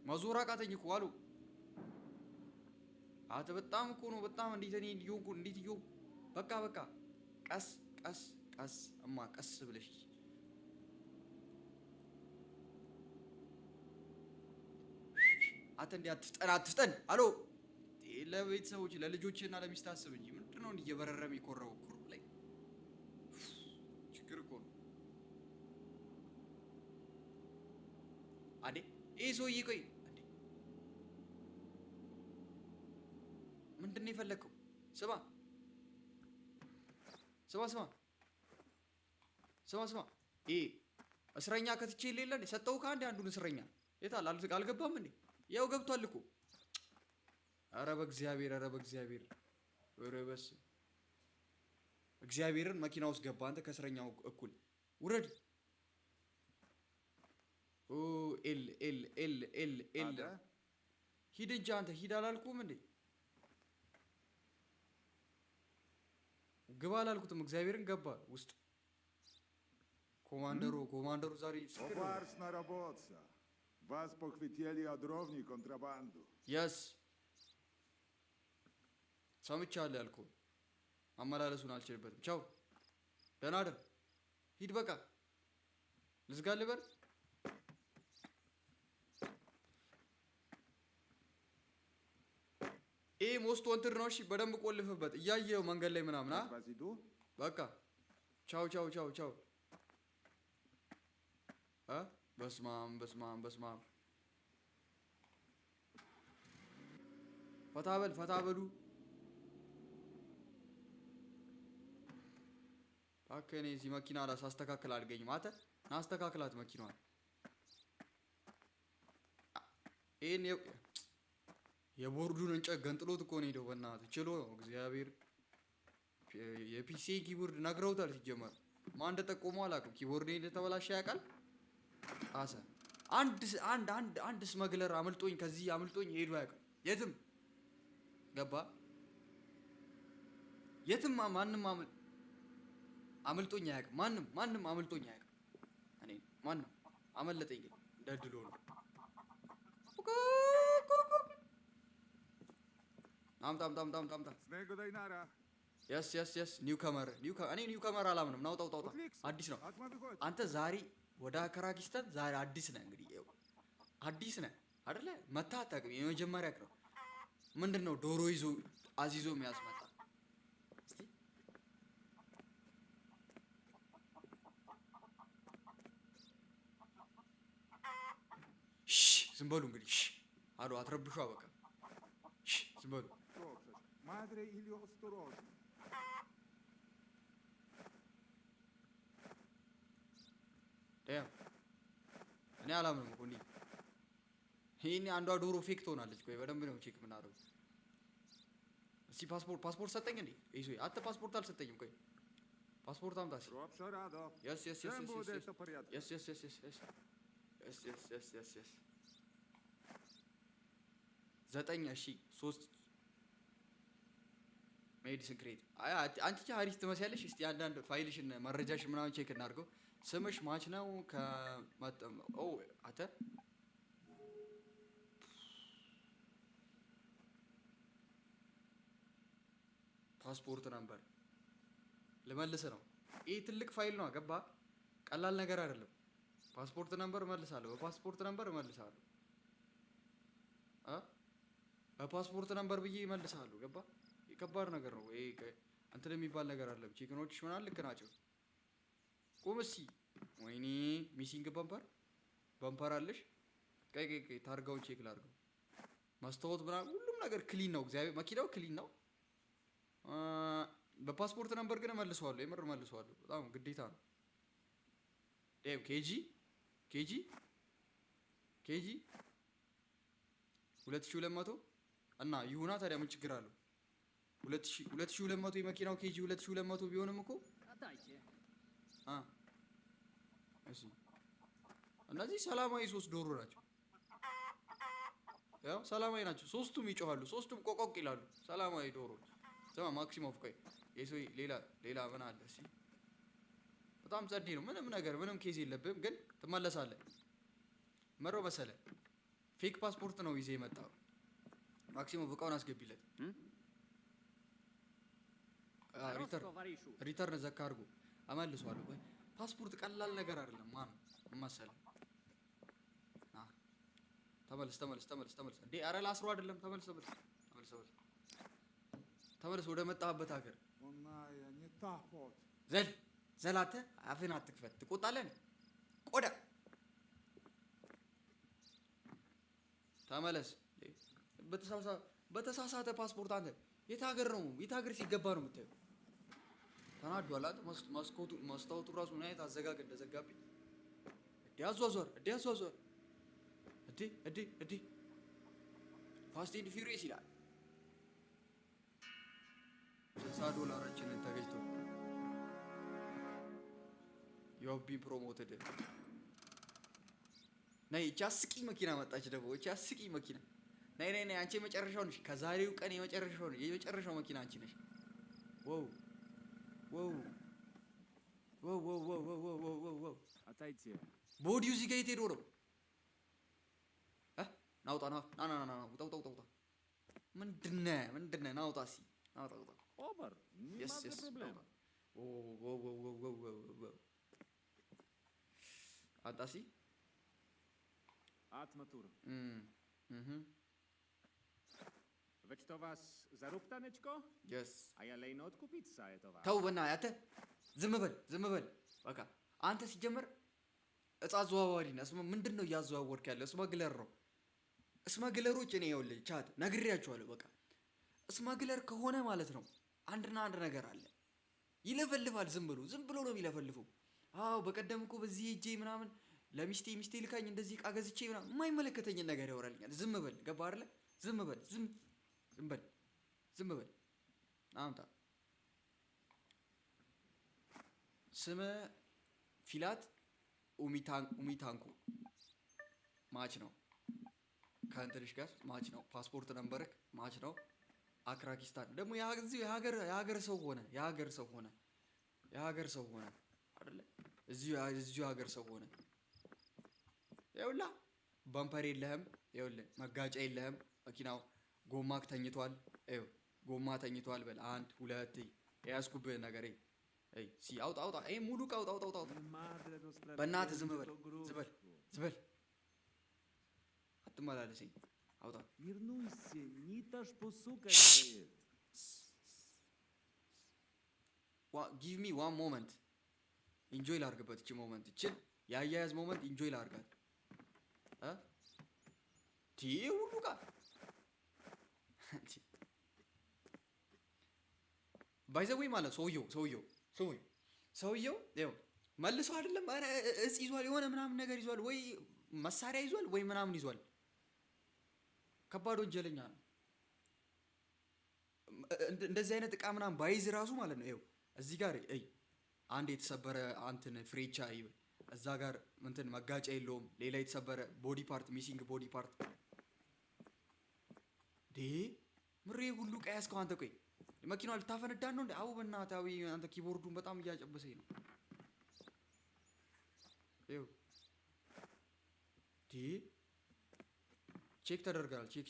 መዞር አቃተኝ እኮ አሉ አንተ በጣም እኮ ነው በጣም እንዴት ይሁን በቃ ቀስ እማ ቀስ ብለሽ አንተ እንዴ አትፍጠን አሎ ለቤተሰቦች ለልጆችና ለሚስት አስብ እንጂ ምንድነው እየበረረም ይቆረው ኩሩ ላይ ችግር እኮ ነው አዴ ሰውዬ ቆይ ምንድነው የፈለከው ስማ እስረኛ ከትቼ የሌለ እንዴ ሰጠው አንዱን እስረኛ የታል አልገባም እንዴ ያው ገብቷል እኮ ኧረ በእግዚአብሔር ኧረ በስ እግዚአብሔርን መኪና ውስጥ ገባ አንተ ከእስረኛው እኩል ውረድ ኤል ሂድ እንጂ አንተ ሂድ አላልኩም እንዴ ግባ አላልኩትም። እግዚአብሔርን ገባ ውስጥ ኮማንደሩ ዛሬ
Poważna robota. Was pochwycili od drowni kontrabandu.
የስ ሰምቻለሁ ያልኩህ አመላለሱን አልችልበትም። ቻው ደህና ደር ሂድ በቃ ልዝጋልህ በል። ይሄ ሞስት ወንትድ ነው። እሺ በደንብ ቆልፍበት እያየው መንገድ ላይ ምናምን
Was idu?
በቃ ቻው ቻው ቻው ቻው። በስማም ፈታ በሉ። እኔ እዚህ መኪና ሳስተካክል አልገኝም። አንተ ናስተካክላት መኪናዋን። ይሄን የቦርዱን እንጨት ገንጥሎት እኮ ነው ሄደው። በእናትህ ችሎ ነው እግዚአብሔር። የፒሲ ኪቦርድ ነግረውታል። ሲጀመር ማን እንደጠቆመው አላውቅም። ኪቦርድ እንደተበላሸ ያውቃል። አሰ አንድ ስመግለር አምልጦኝ ከዚህ አምልጦኝ ሄዶ አያውቅም የትም። ገባ የትም ማንም አምልጦኝ አያውቅም። ማንም አምልጦኝ አያውቅም። እኔ ማንም አመለጠኝ ግን እንደድሎ ነው። አምጣ
Znego dajnara.
የስ ኒውከመር እኔ ኒውከመር አላምንም። ናውጣው አዲስ ነው።
Ak ma wychodzi.
አንተ ዛሬ ወደ ከራኪስተን ዛሬ አዲስ ነህ። እንግዲህ አዲስ ነህ አይደለ? መታ አታውቅም። የመጀመሪያ ነው። ምንድነው ዶሮ ይዞ አዚዞ የሚያስመጣ? እስቲ ዝም በሉ እንግዲህ አሉ። አትረብሹ በቃ ዝም በሉ።
Dobrze. Madre ili ostrożnie.
እኔ አላምንም እኮ እንዲህ ይሄኔ አንዷ ዶሮ ፌክ ትሆናለች። ቆይ በደንብ ነው ቼክ የምናደርገው። እስቲ ፓስፖርት ሰጠኝ እንዴ? ይዞ አንተ ፓስፖርት አልሰጠኝም። ቆይ ፓስፖርት አምጣ።
Dobrze, Rado.
Yes.
Czemu bude to porядku?
Yes. 9 ሜዲሲን ክሬት። አንቺ አሪፍ ትመስያለሽ። እስቲ አንዳንድ ፋይልሽን መረጃሽን ምናምን ቼክ እናድርገው። ስምሽ ማች ነው ከመጠም አተ ፓስፖርት ነበር ልመልስ ነው። ይህ ትልቅ ፋይል ነው። ገባ? ቀላል ነገር አይደለም። ፓስፖርት ነበር እመልሳለሁ። በፓስፖርት ነበር እመልሳለሁ። በፓስፖርት ነበር ብዬ እመልሳለሁ። ገባ? ከባድ ነገር ነው። ይሄ እንትን የሚባል ነገር አይደለም። ቼክኖችሽ ምናምን ልክ ናቸው። ቁም እስኪ። ወይኔ ሚሲንግ በምፐር አለሽ። ቀይ ታርጋውን ቼክ ላድርገው። መስታወት ምናምን ሁሉም ነገር ክሊን ነው። እግዚአብሔር መኪናው ክሊን ነው። በፓስፖርት ነበር ግን እመልሰዋለሁ። የምር እመልሰዋለሁ። በጣም ግዴታ ነው። ዴም ኬጂ 2200 እና ይሁና። ታዲያ ምን ችግር አለው? 2200 የመኪናው ኬጂ 2200 ቢሆንም እኮ
Dajcie.
እሺ እነዚህ ሰላማዊ 3 ዶሮ ናቸው። ያው ሰላማዊ ናቸው። ሶስቱም ይጮሃሉ። ሶስቱም ቆቆቅ ይላሉ። ሰላማዊ ዶሮዎች። ስማ ማክሲሞፍ ቆይ የሶይ ሌላ ምን አለ? እሺ በጣም ጸዴ ነው። ምንም ኬዝ የለብህም ግን ትመለሳለህ። መሮ መሰለ ፌክ ፓስፖርት ነው ይዘህ የመጣው። ማክሲሞፍ እቃውን አስገቢለት። ሪተርን ዘካ አድርጎ አመልሷለሁ። ቆይ ፓስፖርት ቀላል ነገር አይደለም። ማን መሰለ ተመለስ እንዴ! ኧረ ላስሮ አይደለም። ተመለስ ወደ መጣህበት ሀገር።
Ona nie ta pot.
ዘላተ አፍህን አትክፈት። ትቆጣለህ። ቆዳ ተመለስ። በተሳሳተ ፓስፖርት አንተ የት ሀገር ሲገባ ነው የምታየው? ተናዷል። አንተ መስታወቱ ራሱ ምን አይነት አዘጋግ እንደዘጋብኝ። አዟዟር ፋስት ኤንድ ፊውሪየስ ይላል። $60 ተገኝቶ you have been promoted። ነይ እቺ አስቂኝ መኪና መጣች ደግሞ። እቺ አስቂኝ መኪና ነይ አንቺ የመጨረሻው ነሽ። ከዛሬው ቀን የመጨረሻው መኪና አንቺ ነሽ። ዋው ዋው ዋው ዋው ዋው ዋው ዋው ዋው ዋው
Отойти.
ቦዲው እዚህ ጋር የት ሄዶ ነው? ናውጣ ና ና ና ና ውጣ ውጣ ውጣ ውጣ። ምንድነህ? ናውጣ እስኪ ናውጣ ውጣ።
Обар. Нема
Yes,
да
yes.
проблем.
አንጣ እስኪ
Atmatur.
እህ
Več to vás zarób tanečko?
yes
A ja lejno odkupić sa je to vás.
ተው በእናትህ አንተ ዝም በል በቃ። አንተ ሲጀመር እጻ አዘዋዋሪ ነህ። ምንድን ነው እያዘዋወርክ ያለው? ስማግለር ነው። ስማግለሮች እኔ ይኸውልህ ቻት ነግሬያቸዋለሁ። በቃ ስማግለር ከሆነ ማለት ነው አንድና አንድ ነገር አለ። ይለፈልፋል። ዝም ብሎ ነው የሚለፈልፈው። አዎ በቀደም እኮ በዚህ ሄጄ ምናምን ለሚስቴ ልካኝ እንደዚህ ዕቃ ገዝቼ ምናምን የማይመለከተኝን ነገር ያወራልኛል። ዝም በል ገባህ አይደለ? ዝም በል አምጣ። ስመ ፊላት ኡሚታንኩ ማች ነው። ከእንትንሽ ጋር ማች ነው። ፓስፖርት ነምበርክ ማች ነው። አክራኪስታን ደግሞ የሀገር ሰው ሆነ አይደለ? እዚሁ የሀገር ሰው ሆነ። ይኸውልህ ባምፐር የለህም። ይኸውልህ መጋጫ የለህም። መኪናው ጎማክ ተኝቷል። ይኸው ጎማ ተኝቷል። በል 1 2 የያዝኩብህ ነገር አውጣ። ይሄ ሙሉ ዕቃ አውጣ። በእናትህ ዝም በል አትመላለሰኝ። አውጣ።
Вернуйся, не та ж посука стоит.
ጊቭ ሚ ዋን ሞመንት ኢንጆይ ላድርግበት። እቺ ሞመንት እቺን የአያያዝ ሞመንት ኢንጆይ ላድርጋት። ሁሉ ዕቃ ባይዘዌይ ማለት ሰውየው ይኸው መልሶ አይደለም እጽ ይዟል፣ የሆነ ምናምን ነገር ይዟል፣ ወይ መሳሪያ ይዟል፣ ወይ ምናምን ይዟል። ከባድ ወንጀለኛ ነው። እንደዚህ አይነት ዕቃ ምናምን ባይዝ ራሱ ማለት ነው። ይኸው እዚህ ጋር አንድ የተሰበረ አንትን ፍሬቻ እዛ ጋር እንትን መጋጫ የለውም። ሌላ የተሰበረ ቦዲ ፓርት ሚሲንግ ቦዲ ፓርት ምሬ ሁሉ ዕቃ ያዝከው አንተ። ቆይ መኪናዋ ልታፈነዳን ነው እንዴ? አዎ በእናትህ አንተ ኪቦርዱን በጣም እያጨበሰኝ ነው። ይኸው ቼክ ተደርጋል። ቼክ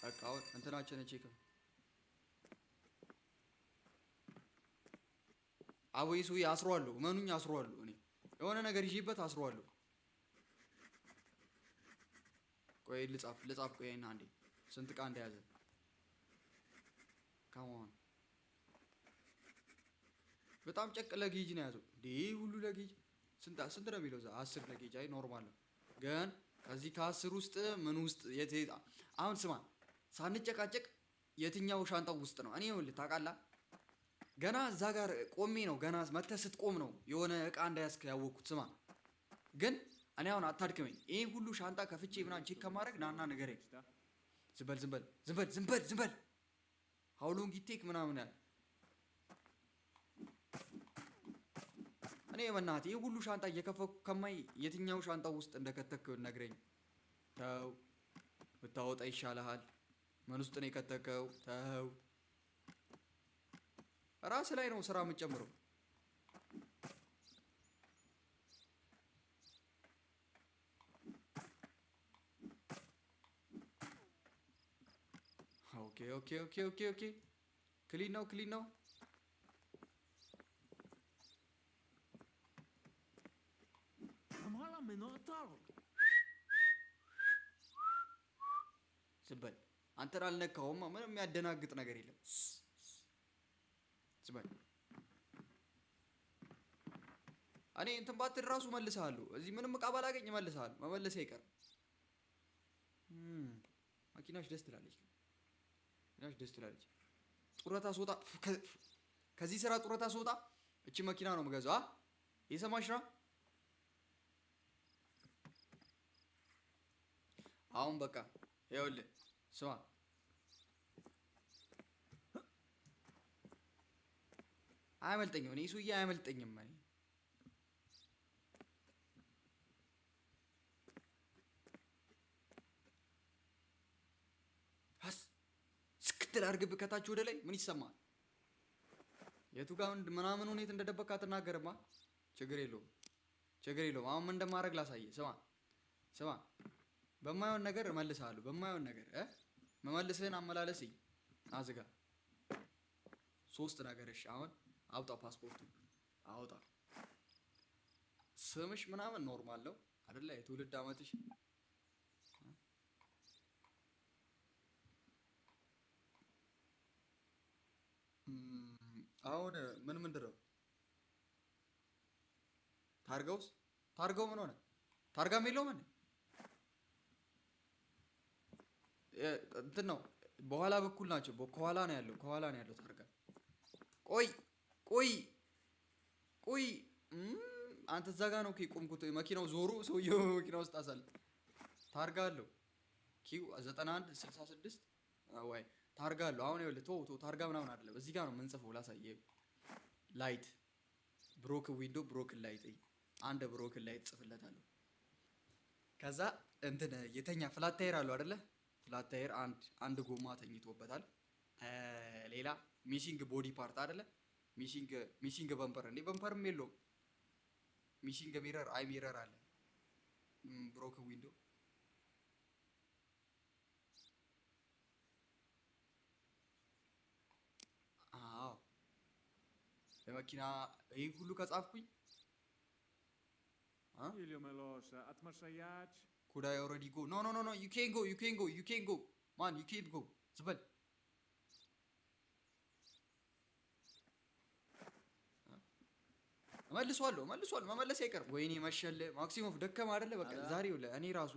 በቃ አሁን እንትናችን ቼክ አወይሱ አስሯለሁ። መኑኝ አስሯለሁ። እኔ የሆነ ነገር ይዤበት አስሯለሁ። ቆይ ልጻፍ ቆይ እና አንዴ ስንት ዕቃ እንደያዘ ካሞን በጣም ጨቅ ለጌጅ ነው ያዘው። ሁሉ ለጌጅ ስንት ነው የሚለው? 10 ለጌጅ። አይ ኖርማል ነው። ግን ከዚህ ከ10 ውስጥ ምን ውስጥ አሁን ስማ ሳንጨቃጨቅ የትኛው ሻንጣው ውስጥ ነው? እኔ ይኸውልህ ታውቃለህ ገና እዛ ጋር ቆሜ ነው ገና መተህ ስትቆም ነው የሆነ ዕቃ እንዳያዝክ ያወቅኩት። ስማ ግን እኔ አሁን አታድክመኝ። ይሄ ሁሉ ሻንጣ ከፍቼ ምናምን ቼክ ከማድረግ ናና ንገረኝ። ዝም በል how long it take ምናምን ያለ እኔ በእናትህ ይሄ ሁሉ ሻንጣ እየከፈኩ ከማይ የትኛው ሻንጣው ውስጥ እንደከተክ ነግረኝ። ተው ብታወጣ ይሻልሃል። ምን ውስጥ ነው የከተከው? ተው ራስ ላይ ነው ስራ የምትጨምረው። ኦኬ ክሊን ነው።
Mala menotar.
ዝም በል አንተን አልነካውም። ምንም የሚያደናግጥ ነገር የለም። ዝም በል እኔ እንትን ባትል ራሱ መልስሃለሁ። እዚህ ምንም ዕቃ ባላገኝ እመልስሃለሁ። መመለሴ አይቀርም። መኪናሽ ደስ ትላለች። ጡረታ ስወጣ ከዚህ ስራ ጡረታ ስወጣ እቺ መኪና ነው የምገዛው። የሰማሽ ነው? አሁን በቃ ይኸውልህ ስማ አያመልጠኝም። እኔ ሱዬ አያመልጠኝም። እኔ ክትል አድርግብህ ከታች ወደ ላይ ምን ይሰማል? የቱ ጋር ምናምን ሁኔታ እንደደበካ አትናገርማ። ችግር የለውም። አሁን ምን እንደማደርግ ላሳየህ። ስማ በማይሆን ነገር እመልስሃለሁ። በማይሆን ነገር መመልስህን አመላለስኝ አዝጋ 3 ነገር። እሺ አሁን አውጣ፣ ፓስፖርቱ አውጣ። ስምሽ ምናምን ኖርማል ነው አይደለ? የትውልድ አመትሽ አሁን ምንድን ነው? ታርጋው ምን ሆነ? ታርጋም የለውም እንትን ነው። በኋላ በኩል ናቸው። ከኋላ ነው ያለው ታርጋ። ቆይ አንተ እዛ ጋ ነው ቆምኩት። መኪናው ዞሩ። ሰውየው መኪና ውስጥ አሳል ታርጋ አለው። ኪው 9166 ወይ ታርጋ አለው። አሁን ይኸውልህ ታርጋ ምናምን አይደለም። እዚህ ጋር ነው የምንጽፈው። ላሳየህ። ላይት ብሮክን ዊንዶ ብሮክን ላይት፣ አንድ ብሮክን ላይት ጽፍለታለሁ። ከዛ እንትን የተኛ ፍላት ታየር አለው አይደለ? ፍላት ታየር አንድ ጎማ ተኝቶበታል። ሌላ ሚሲንግ ቦዲ ፓርት አይደለ? ሚሲንግ በምፐር እንዴ? በምፐርም የለውም። ሚሲንግ ሚረር ሚረር አለ። ብሮክን ዊንዶ ለመኪና ይሄን ሁሉ ከጻፍኩኝ
Ilio Melosa, atmasayach.
could I already go? No, you can't go. Man, you can't go. ዝበል መልሷለሁ መመለስ አይቀርም። ወይኔ መሸለ ማክሲሞፍ ደከም አይደለ? በቃ ዛሬ እኔ ራሱ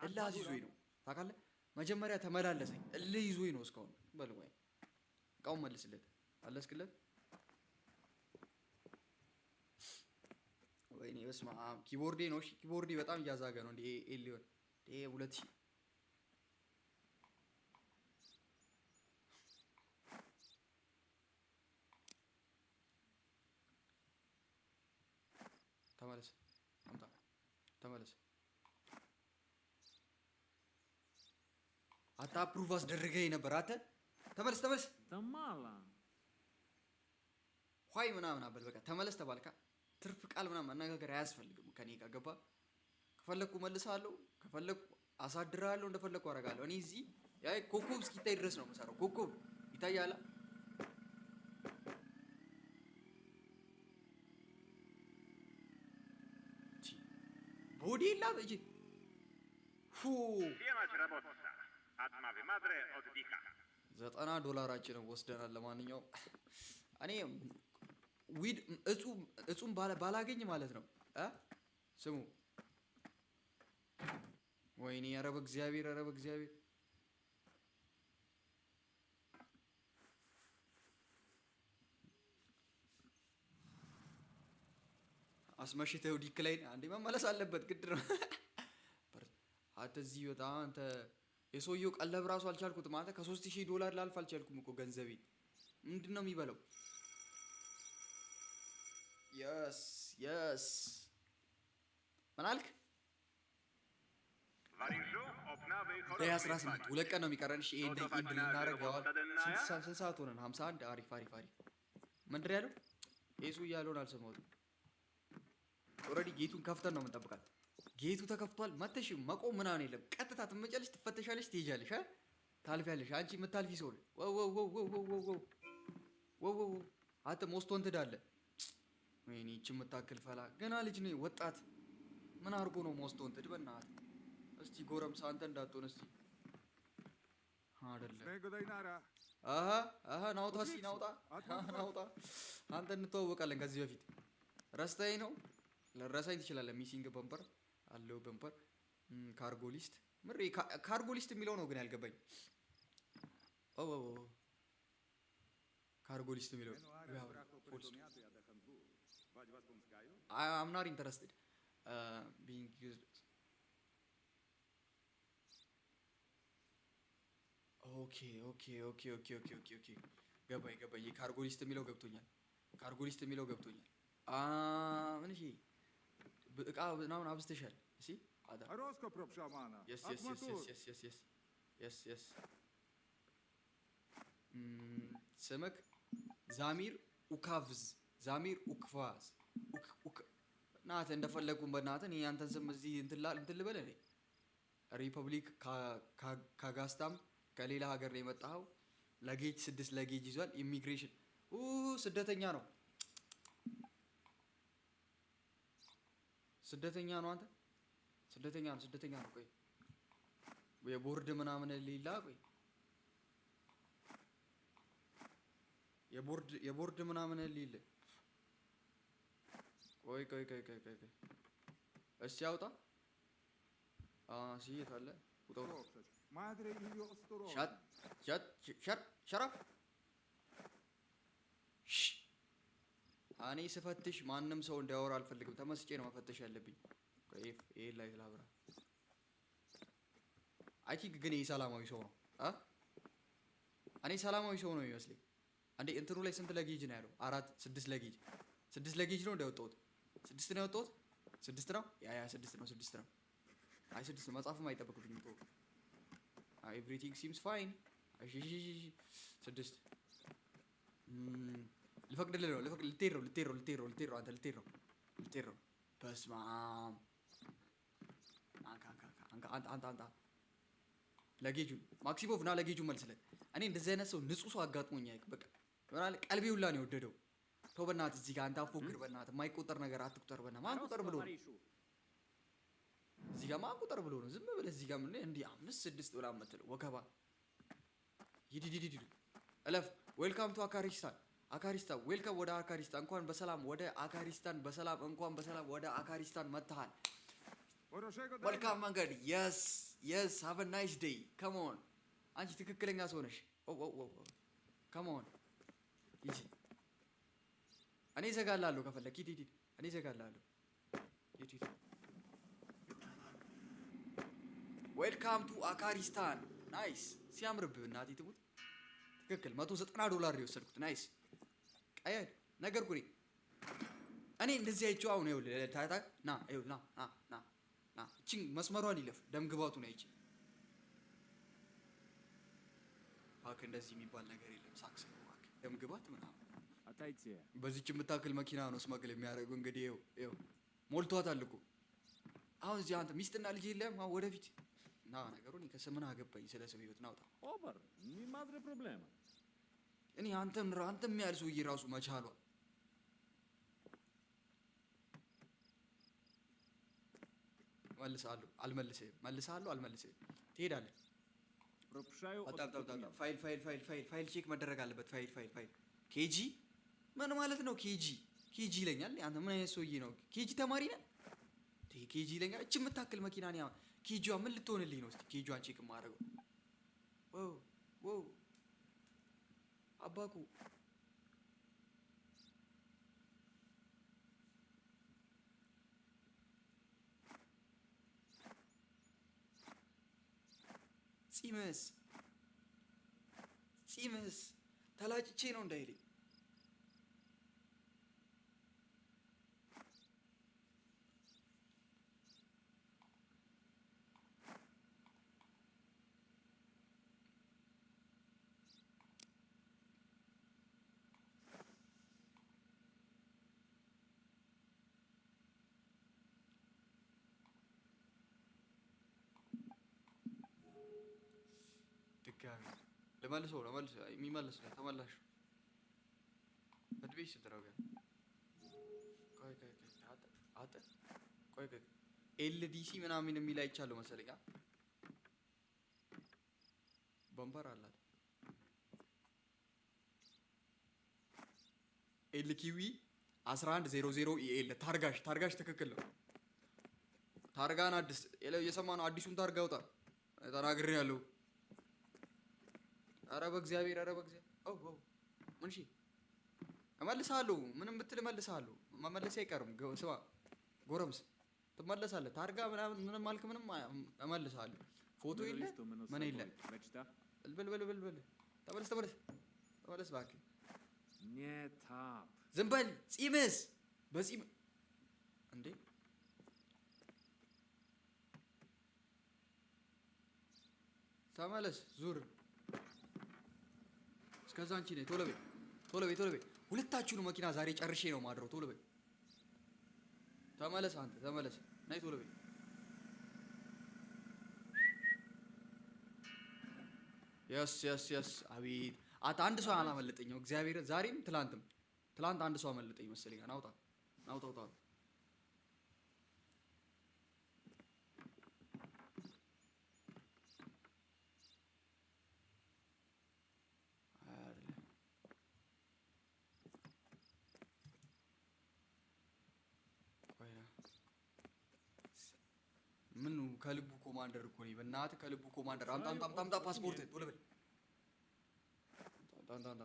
እልህ አዝይዞኝ ነው ታውቃለህ። መጀመሪያ ተመላለሰኝ እልህ ይዞኝ ነው እስካሁን። በል ወይ እቃውን መልስለት። አለስክለት? ወይኔ በስመ አብ ኪቦርዴ ነው። እሺ ኪቦርዴ በጣም እያዛገ ነው እንዴ? ኤሊዮን 2000 ተመለስ። አታ አፕሩቭ አስደረገኝ ነበር። አተ ተመለስ
ተማላ
ሆይ ምናምን አበል። በቃ ተመለስ ተባልካ ትርፍ ቃል ምናምን መነጋገር አያስፈልግም ከኔ ጋር ገባ። ከፈለኩ መልሳለሁ፣ ከፈለኩ አሳድራለሁ፣ እንደፈለኩ አደርጋለሁ። እኔ እዚህ ያ ኮኮብ እስኪታይ ድረስ ነው የምሰራው። ኮኮብ ይታያል። ቦዲ የላት እጂ $90 ወስደናል። ለማንኛውም እኔ ዊድ እጹም ባላገኝ ማለት ነው። ስሙ ወይኔ ኧረ በእግዚአብሔር አስመሽተው ዲክላይን አንዴ መመለስ አለበት ግድ ነው። አንተ እዚህ በጣም አንተ የሰውየው ቀለብ ራሱ አልቻልኩትም። አንተ $3000 ላልፍ አልቻልኩም እኮ ገንዘቤ ምንድን ነው የሚበለው? የስ ምን አልክ? በ18 2 ቀን ነው የሚቀረን። እሺ ኤንድ ልናደርግ ስንት ሰዓት ሆነን? 51 አሪፍ ምንድን ያለው ኤሱ እያለውን አልሰማሁትም። ኦልሬዲ ጌቱን ከፍተን ነው የምንጠብቃት። ጌቱ ተከፍቷል። መተሽ መቆም ምናምን የለም። ቀጥታ ትመጫለሽ፣ ትፈተሻለሽ፣ ትሄጃለሽ፣ ታልፊያለሽ። አንቺ የምታልፊ ሰው ወው አንተ ሞስቶን ትዳለህ። ወይኔ እቺ የምታክል ፈላ ገና ልጅ ነኝ ወጣት ምን አድርጎ ነው ሞስቶን ትድ? በእናትህ እስቲ ጎረምሳ አንተ እንዳትሆን እስቲ አይደለም። ናውጣ እስቲ ናውጣ። አንተ እንተዋወቃለን ከዚህ በፊት ረስተኸኝ ነው። ለረሳኝ ትችላለህ። ሚሲንግ በምፐር አለው በምፐር ካርጎ ሊስት ምሬ ካርጎ ሊስት የሚለው ነው ግን ያልገባኝ። ካርጎ ሊስት የሚለው I'm not interested being used. ኦኬ ገባኝ። የካርጎ ሊስት የሚለው ገብቶኛል። ምን እሺ እቃ ምናምን አብዝተሻል። እሺ አዳ ስምክ ዛሚር ኡካቭዝ ዛሚር ኡክቫዝ ናተ እንደፈለጉን በእናትህ ያንተን ስም እዚህ እንትን ልበል እኔ ሪፐብሊክ ካጋስታም ከሌላ ሀገር ነው የመጣው ለጌጅ 6 ለጌጅ ይዟል ኢሚግሬሽን ስደተኛ ነው አንተ ስደተኛ ነው ቆይ የቦርድ ምናምን ሌላ ቆይ የቦርድ ምናምን ሌለ ቆይ እስቲ አውጣ ሲየት አለ ቁጣው
Madre io ostoro.
ሸራፍ እኔ ስፈትሽ ማንም ሰው እንዲያወራ አልፈልግም ተመስጬ ነው መፈተሽ ያለብኝ ቆይ ይሄ ላይ ላብራ አይ ቲንክ ግን ይሄ ሰላማዊ ሰው ነው እኔ ሰላማዊ ሰው ነው የሚመስለኝ አንዴ እንትኑ ላይ ስንት ለጌጅ ነው ያለው 6 ለጌጅ ነው እንደወጣሁት 6 ነው የወጣሁት 6 ነው ያ 6 ነው አይ 6 መጻፍም አይጠበቅብኝም እኮ everything seems fine 6 ልፈቅድልህ ነው ልትሄድ ነው አንተ በስመ አብ አንተ ለጌጁ ማክሲሞቭ ና ለጌጁ መልስለት እኔ እንደዚህ አይነት ሰው ንጹህ ሰው አጋጥሞኝ አይቅ በቃ ወራለ ቀልቤ ሁላ ነው የወደደው ተው በእናትህ እዚህ ጋር አንተ አፎግር በእናትህ የማይቆጠር ነገር አትቁጠር በእናትህ ማን ቁጠር ብሎ ነው እዚህ ጋር ማን ቁጠር ብሎ ነው ዝም ብለህ እዚህ ጋር ምን እንዲህ 5 6 ብላ መጥተው ወከባ ይዲዲዲዲ እለፍ ዌልካም ቱ አካሪስታን ዌልካም ወደ አካሪስታን እንኳን በሰላም ወደ አካሪስታን ወደ አካሪስታን መጥተሃል ዌልካም መንገድ yes have a nice day come on አንቺ ትክክለኛ ሰው ነሽ come on ይጂ እኔ ዘጋላለሁ ከፈለክ ይዲ እኔ ዘጋላለሁ ይዲ ዌልካም ቱ አካሪስታን ናይስ ሲያምርብህ እናቴ ትሙት ትክክል $190 ነው የወሰድኩት ናይስ ቀይ ነገርኩኝ እኔ እንደዚህ አይቼው አሁን ይኸውልህ ታታ ና እቺን መስመሯን ይለፍ ደም ግባቱ ነው አይቼ ባክ እንደዚህ የሚባል ነገር የለም ሳክስ ነው ባክ ደም ግባት ምናምን
Attenție.
በዚህች የምታክል መኪና ነው ስመግል የሚያደርገው እንግዲህ ይኸው ሞልቷታል እኮ አሁን እዚህ አንተ ሚስትና ልጅ የለም አሁን ወደፊት ና ነገሩን ከሰምን አገባኝ ስለ ሰው ህይወት ናውጣ
Over. Mi madre problema.
እኔ አንተም ያህል ሰውዬ ራሱ መቻሏ መልሳለሁ ትሄዳለህ
Propșaiu
ፋይል ቼክ መደረግ አለበት ፋይል ኬጂ ምን ማለት ነው ኬጂ ይለኛል አንተ ምን አይነት ሰውዬ ነው ኬጂ ተማሪ ነህ ኬጂ ይለኛል እቺ የምታክል መኪና ነው ኬጂዋ ምን ልትሆንልኝ ነው እስቲ ኬጂዋን ቼክ ማድረገው ዋው አባኩ ጺምስ ተላጭቼ ነው እንዳይለኝ ድጋሚ ለመልሰው የሚመልስ ነው ተመላሽ በድቤሽ ተደረገ ቆይ ኤልዲሲ ምናምን የሚል አይቻለሁ መሰለኝ በምፐር አላት ኤልኪዊ 1100 ኢኤል ታርጋሽ ትክክል ነው ታርጋን አዲስ የሰማነው አዲሱን ታርጋ አውጣ ተናግሬያለሁ ኧረ በእግዚአብሔር ምን እሺ እመልሳለሁ ምንም ብትል እመልሳለሁ መመለስ አይቀርም ስማ ጎረምስ ትመለሳለህ ታርጋ ምንም አልክ ምንም እመልሳለሁ ፎቶ የለ ምን የለ በል ተመለስ እባክህ
Nie tap.
ዝም በል ጺምስ በጺም እንዴ ተመለስ ዙር እስከዛ አንቺ ነይ ቶሎ በይ ቶሎ በይ ሁለታችሁንም መኪና ዛሬ ጨርሼ ነው ማድረው ቶሎ በይ ተመለስ አንተ ተመለስ ነይ ቶሎ በይ የስ አቤት አንድ ሰው አላመለጠኝም እግዚአብሔር ዛሬም ትላንት አንድ ሰው አመለጠኝ መሰለኝ ናውጣ ምን ከልቡ ኮማንደር እኮ ነኝ በእናትህ ከልቡ ኮማንደር አምጣ ፓስፖርት ቶሎ በል አምጣ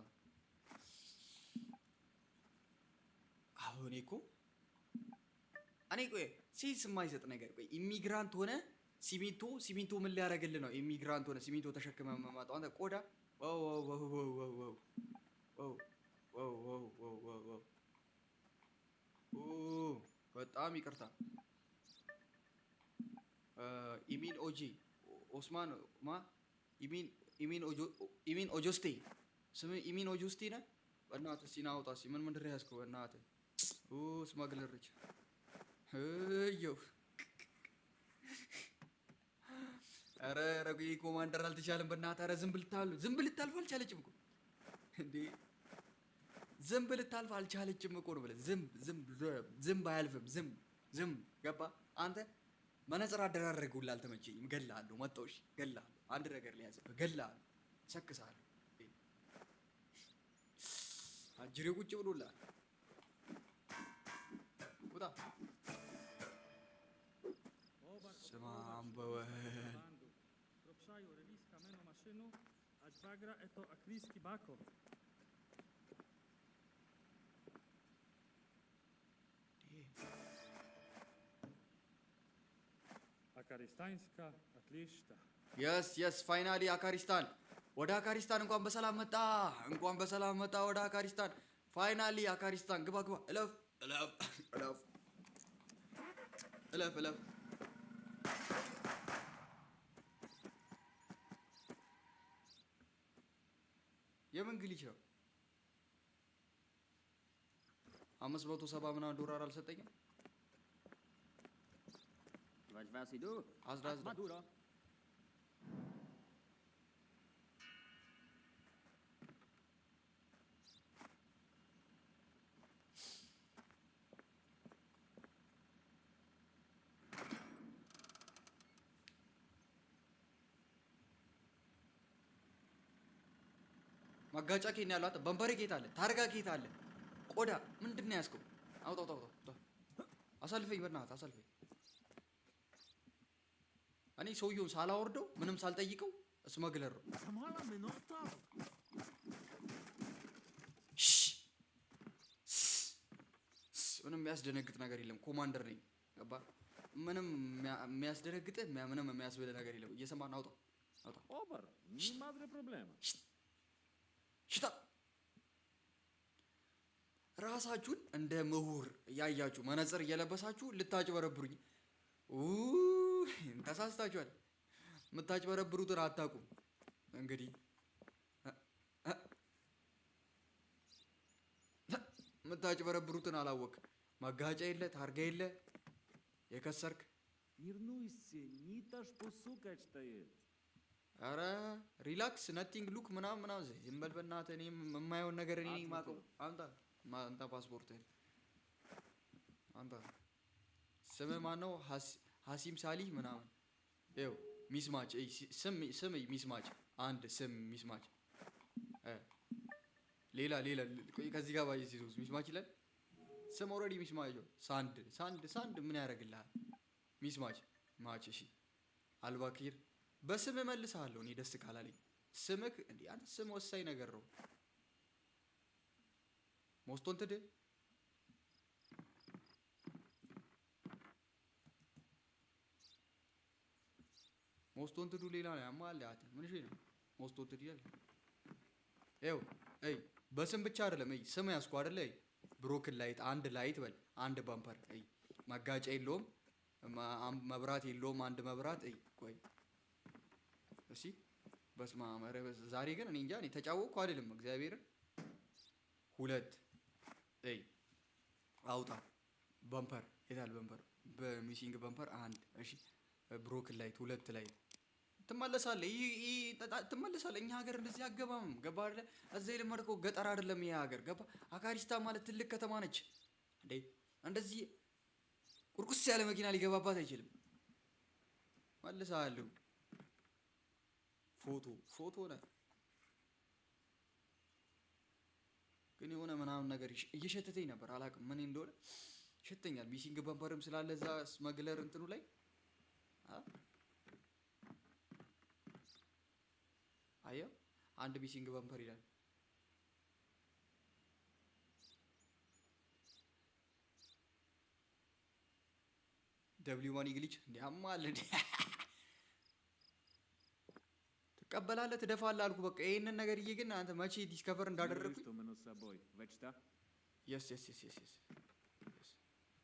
አሁን እኔ ቆይ ሲስ የማይሰጥ ነገር ቆይ ኢሚግራንት ሆነ ሲሚንቶ ምን ሊያደርግልህ ነው ኢሚግራንት ሆነ ሲሚንቶ ተሸክመ መማጣው አንተ ቆዳ በጣም ይቅርታ ኢሚን ኦጂ ኦስማን ኢሚን ኦጆስቴ ስም ኢሚን ኦጆስቴ ነህ በእናትህ እስኪ ና አውጣ እስኪ ምን ምንድን ነው ያዝከው በእናትህ ስማግለርች እየው ኧረ ኮማንደር አልተቻለም በእናትህ ኧረ ዝም ብል ልታልፍ አልቻለችም እኮ እንዴ ዝም ብል ልታልፍ አልቻለችም እኮ ነው ብለህ ዝም አያልፍም ዝም ገባ አንተ መነጽር አደራረጉልህ አልተመቸኝም እገልሃለሁ መጣሁ እሺ እገልሃለሁ አንድ ነገር ሊያዝብህ እገልሃለሁ እሰክስሃለሁ አጅሬ ቁጭ ብሎልሃል ውጣ ስማ አንበወል
Propsajo revizka meno mašinu, a dvagra eto akrijski bako. Akaristańska atlišta.
የስ ፋይናሊ አካሪስታን ወደ አካሪስታን እንኳን በሰላም መጣ ወደ አካሪስታን ፋይናሊ አካሪስታን ግባ እለፍ የምን ግሊች ነው 570 ምናምን ዶላር አልሰጠኝም
Vas Vasidu?
Azraz.
Maduro.
ማጋጫ ከኛ ያለው አንተ በንበሬ ጌታ አለ ታርጋ ጌታ አለ ቆዳ ምንድነው ያስከው አውጣው አሳልፈኝ በእናትህ አሳልፈኝ እኔ ሰውየውን ሳላወርደው ምንም ሳልጠይቀው ስመግለር ነው
Samala minota.
ምንም የሚያስደነግጥ ነገር የለም ኮማንደር ነኝ ገባ ምንም የሚያስደነግጥህ ምንም የሚያስበል ነገር የለም እየሰማን አውጣው
Obar, ni madre problema.
ሽታ ራሳችሁን እንደ ምሁር ያያችሁ መነጽር እየለበሳችሁ ልታጭበረብሩኝ ተሳስታችኋል የምታጭበረብሩትን አታውቁም እንግዲህ የምታጭበረብሩትን አላወቅ ማጋጫ የለ ታርጋ የለ የከሰርክ
Mirnuйся, ни таш посукать стоит.
ኧረ ሪላክስ ነቲንግ ሉክ ምናምን ዝም በል በእናትህ እኔ የማየውን ነገር እኔ ነኝ የማውቀው አንተ ፓስፖርትህን አንተ ስምህ ማነው ሀሲም ሳሊህ ምናምን ይኸው ሚስማች ስም ሚስማች አንድ ስም ሚስማች ሌላ ከዚህ ጋር ባይ ሲሶስ ሚስማች ይላል ስም ኦልሬዲ ሚስማች ሳንድ ምን ያደርግልሃል ሚስማች ማች እሺ አልባኪር በስም እመልስሃለሁ እኔ ደስ ካላለኝ ስምክ እንዴ አንተ ስም ወሳኝ ነገር ነው ሞስቶን ትድ ሞስቶን ትዱ ሌላ ነው ያማል ያት ምን እሺ ነው ሞስቶን ትድ ይላል ኤው በስም ብቻ አይደለም ስም ያስኩ አይደለ ብሮክን ላይት አንድ ላይት በል አንድ ባምፐር ማጋጫ የለውም መብራት የለውም አንድ መብራት ቆይ እሺ በስመ አብ ኧረ ዛሬ ግን እኔ እንጃ እኔ ተጫወቅኩ አይደለም እግዚአብሔርን 2 እይ አውጣ በምፐር የታል በምፐር በሚሲንግ በምፐር 1 እሺ ብሮክን ላይት 2 ላይ ትመለሳለህ ትመለሳለህ እኛ ሀገር እንደዚህ አገባም ገባ አይደለ እዛ የለመድከው ገጠር አይደለም ይሄ ሀገር ገባ አካሪስታ ማለት ትልቅ ከተማ ነች እንዴ እንደዚህ ቁርቁስ ያለ መኪና ሊገባባት አይችልም መልሳለሁ ፎቶ ነው ግን የሆነ ምናምን ነገር እየሸተተኝ ነበር አላውቅም ምን እንደሆነ ሸተኛል ሚሲንግ በምፐርም ስላለ እዛ ስመግለር እንትኑ ላይ አየው አንድ ሚሲንግ በምፐር ይላል W1 ግሊች እንዲያማል እንዴ ትቀበላለህ ትደፋለህ አልኩ በቃ ይሄንን ነገር ግን አንተ መቼ ዲስከቨር እንዳደረኩኝ
Что мы с собой? Вачта?
yes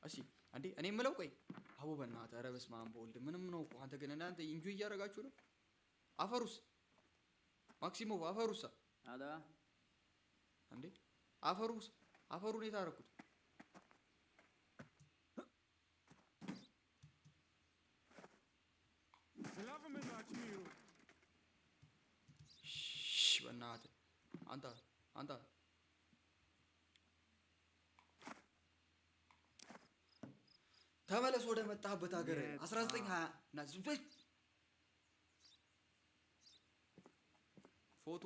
እሺ አንዴ እኔ የምለው ቆይ አቦ በእናትህ ኧረ በስመ አብ በወልድ ምንም ነው እኮ አንተ ግን እናንተ ኢንጆይ እያደረጋችሁ ነው አፈሩስ ማክሲሞ አፈሩሳ
አዳ
እንዴ አፈሩን የታረኩት
Слава Миру.
በእናትህ አንተ ተመለስ ወደ መጣህበት ሀገር 1920 እና ፎቶ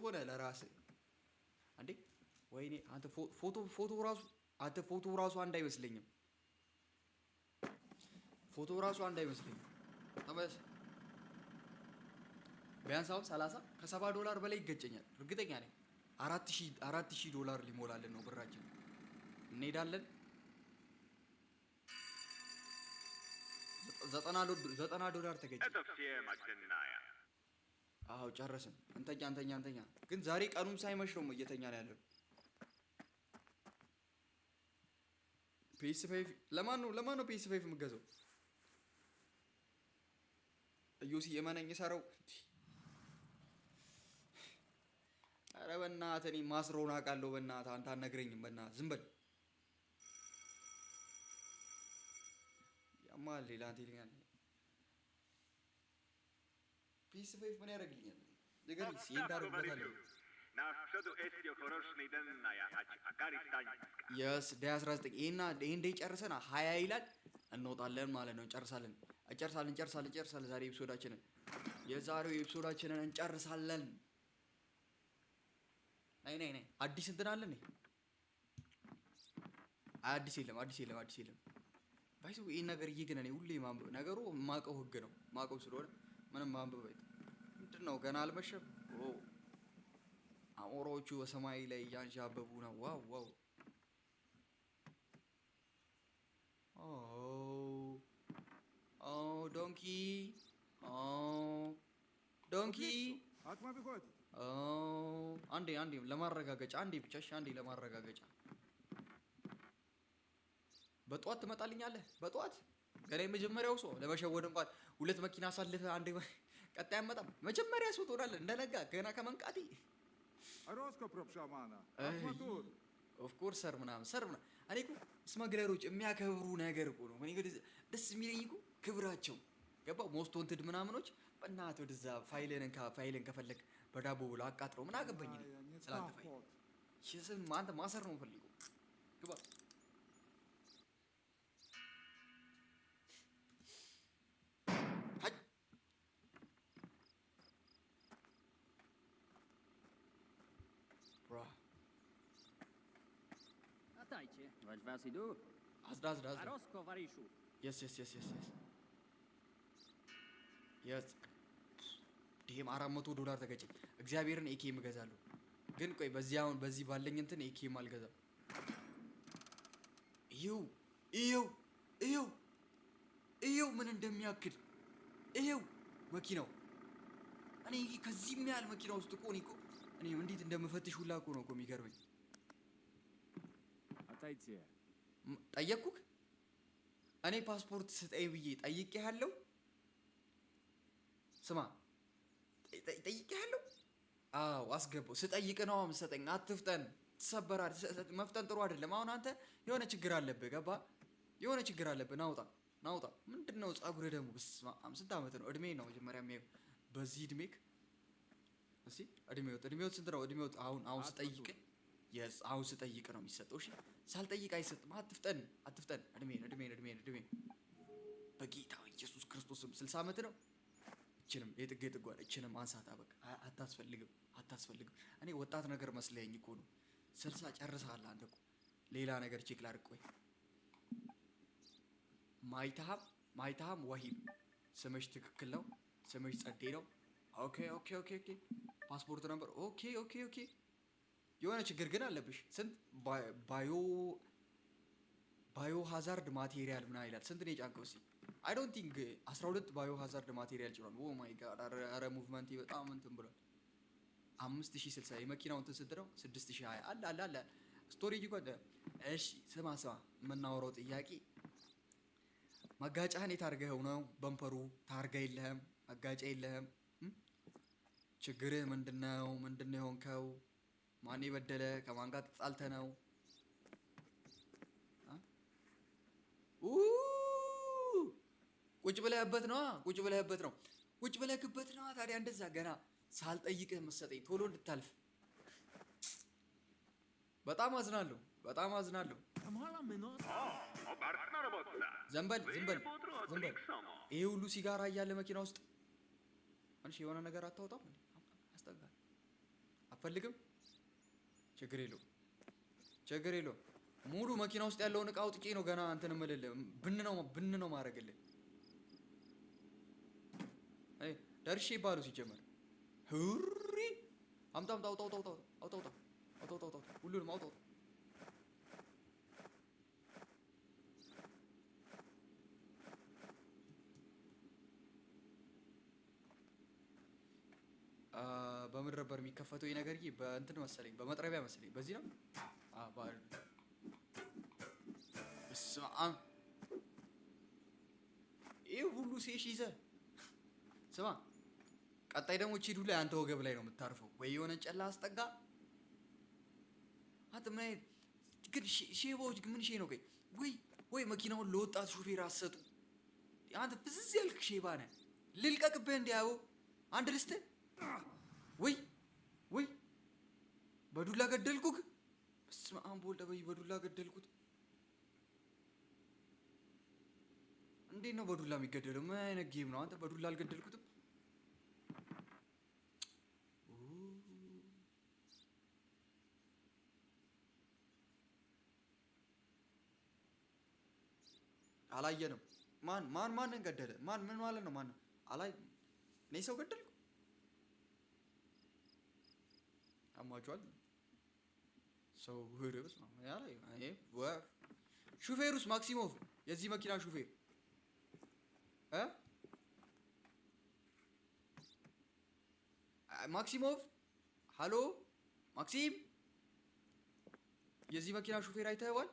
ነው ለራስህ አንዴ ወይኔ አንተ ፎቶ ራሱ አንድ አይመስለኝም ተመለስ ቢያንስ አሁን 30 ከ$70 በላይ ይገጨኛል እርግጠኛ ነኝ 4000 ዶላር ሊሞላልን ነው ብራችን እንሄዳለን $90 ተገኘ
Это все Магденная.
አዎ ጨረስን እንተኛ ግን ዛሬ ቀኑም ሳይመሽ ነው እየተኛ ነው ያለው PS5 ለማን ነው PS5 የምገዛው እዩሲ የማነኝ ሰራው ኧረ በእናትህ እኔ ማስረውን አውቃለሁ በእናትህ አንተ አትነግረኝም በእናትህ ዝም በል ያማል ሌላ ይልኛል PS5 ምን ያደርግልኛል ንገረኝ ሲንዳርበታለሁ
Na przodu jest okoroczny dennaja, a kari stańska.
yes day 19 ይሄን day ጨርሰና 20 ይላል እንወጣለን ማለት ነው እንጨርሳለን ዛሬ ኤፒሶዳችንን የዛሬው ኤፒሶዳችንን እንጨርሳለን ነይ አዲስ እንትን አለ ነይ አዲስ የለም ባይሱ ይሄን ነገር ግን እኔ ሁሌ ማንበብ ነገሩ ማቀው ህግ ነው ማቀው ስለሆነ ምንም ማንበብ ምንድነው ገና አልመሸም አሞሮቹ በሰማይ ላይ ያንዣበቡ ነው ዋው ዶንኪ
От мы выходит.
አንዴ ለማረጋገጫ ለማረጋገጫ በጧት ትመጣልኛለህ በጧት ገና የመጀመሪያው ሰው ለመሸወድ እንኳን ሁለት መኪና አሳልፈህ አንዴ ቀጣይ አመጣም መጀመሪያ ሰው ትሆናለህ እንደነጋ ገና ከመንቃቴ
Роско проб шамана. Атматур.
ኦፍ ኮርስ ሰር ምናምን እኔ እኮ ስማግለሮች የሚያከብሩ ነገር እኮ ነው እኔ ደስ የሚለኝ እኮ ክብራቸው ገባ ሞስት ወንትድ ምናምኖች በእናትህ ወደዛ ፋይልን ከፈለክ በዳቦ ብሎ አቃጥረው ምን አገባኝ እኔ
Не
ስላንተ
там
ፋይል
ход.
ሽስም አንተ ማሰር ነው ፈልገው ግባ ሀይ ብራ
Atajcie, wać was idu.
አዝዳ
A Rosko Wariszu.
yes ዲም $400 ተገጨ እግዚአብሔርን ኤኬም እገዛለሁ ግን ቆይ በዚህ ባለኝ እንትን ኤኬም አልገዛም ይው ምን እንደሚያክል ይው መኪናው እኔ ከዚህ ያህል መኪና ውስጥ እኮ እኔ እንዴት እንደምፈትሽ ሁላ እኮ ነው የሚገርመኝ
Отойти.
ጠየቅኩክ እኔ ፓስፖርት ስጠኝ ብዬ ጠይቄሃለሁ ስማ ጠይቄሃለሁ። አዎ አስገባው። ስጠይቅ ነው የምትሰጠኝ። አትፍጠን፣ ትሰበራለህ። መፍጠን ጥሩ አይደለም። አሁን አንተ የሆነ ችግር አለብህ፣ ገባ? የሆነ ችግር አለብህ። ናውጣ። ምንድን ነው ፀጉርህ ደግሞ? በስመ አብ። ስንት ዓመት ነው? እድሜ ነው መጀመሪያ የሚያየው። በዚህ እድሜክ እስኪ እድሜው ስንት ነው? እድሜው አሁን ስጠይቅ አሁን ስጠይቅ ነው የሚሰጠው። እሺ ሳልጠይቅ አይሰጥም። አትፍጠን። እድሜን በጌታ ኢየሱስ ክርስቶስም 60 ዓመት ነው። እችንም የጥጌ ጥጓል እችንም አንሳታ። በቃ አታስፈልግም። እኔ ወጣት ነገር መስለኝ እኮ ነው። 60 ጨርሰሃል አንተ እኮ። ሌላ ነገር ቼክ ላድርግ። ቆይ ማይታሃም ወሂብ ስምሽ ትክክል ነው። ስምሽ ጸዴ ነው። ኦኬ። ፓስፖርት ነበር። ኦኬ። የሆነ ችግር ግን አለብሽ። ስንት ባዮ ሃዛርድ ማቴሪያል ምናምን ይላል። ስንት ነው የጫንከው? እስኪ አይ ዶንት ቲንክ 12 ባዮ ሃዛርድ ማቴሪያል ጭኗል። ኦ ማይ ጋድ። አረ ሙቭመንት በጣም እንትን ብሏል። 5060 የመኪናው እንትን ስንት ነው? 6020 አለ ስቶሬጅ ይጓደ። እሺ ስማ የምናወራው ጥያቄ መጋጫህን የት አድርገኸው ነው? በምፐሩ ታርጋ የለህም፣ መጋጫ የለህም። ችግርህ ምንድነው የሆንከው? ማን የበደለ? ከማን ጋር ተጣልተህ ነው? ቁጭ ብለህበት ነው። ታዲያ እንደዛ ገና ሳልጠይቅህ መሰጠኝ ቶሎ እንድታልፍ። በጣም አዝናለሁ።
Obaczna robota.
ዘንበል
Wybór od
ይሄ ሁሉ ሲጋራ እያለ መኪና ውስጥ አንቺ የሆነ ነገር አታወጣም? አስጠጋል። አትፈልግም? ችግር የለውም። ሙሉ መኪና ውስጥ ያለውን እቃ አውጥቼ ነው ገና እንትን እምልልህ። ብን ነው ማድረግልህ። ደርሼ ባሉ ሲጀመር ሁሪ አምጣ አውጣ ሁሉንም አውጣ። በምን ነበር የሚከፈተው ይሄ ነገር? በእንትን መሰለኝ፣ በመጥረቢያ መሰለኝ። በዚህ ነው። ይሄ ሁሉ ሴሽ ይዘህ ስማ። ቀጣይ ደግሞ እቺ ዱላ አንተ ወገብ ላይ ነው የምታርፈው። ወይ የሆነ ጨላ አስጠጋ። አንተ ምን አይነት ግን ሼባዎች ምን ሼ ነው? ወይ መኪናውን ለወጣት ሹፌር አሰጡ። አንተ ፍዝዝ ያልክ ሼባ ነህ። ልልቀቅብህ እንዲያው አንድ ልስት ወይ በዱላ ገደልኩህ። በስመ አብ ወልድ በዱላ ገደልኩት። እንዴት ነው በዱላ የሚገደለው? ምን አይነት ጌም ነው? አንተ በዱላ አልገደልኩትም። አላየንም። ማንን ገደለ? ምን ማለት ነው? ማን እኔ ሰው ገደልኩ? አሟቿል ሰው ህርብስ ነው ሹፌሩስ ማክሲሞቭ የዚህ መኪና ሹፌር ማክሲሞቭ። ሃሎ ማክሲም፣ የዚህ መኪና ሹፌር አይተኸዋል?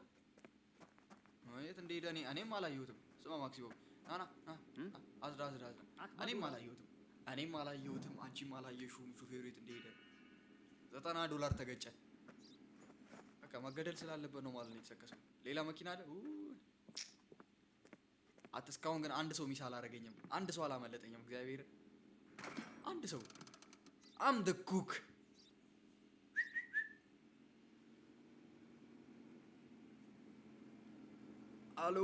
የት እንደሄደ እኔም አላየሁትም። ስማ ማክሲሞቭ ና አዝራ እኔም አላየሁትም። አንቺም አላየሽውም ሹፌሩ የት እንደሄደ። $90 ተገጨ። በቃ መገደል ስላለበት ነው ማለት ነው የተሰከሰው። ሌላ መኪና አለ። እስካሁን ግን አንድ ሰው ሚስ አላረገኝም። አንድ ሰው አላመለጠኝም። እግዚአብሔር አንድ ሰው አም ደ ኩክ አሉ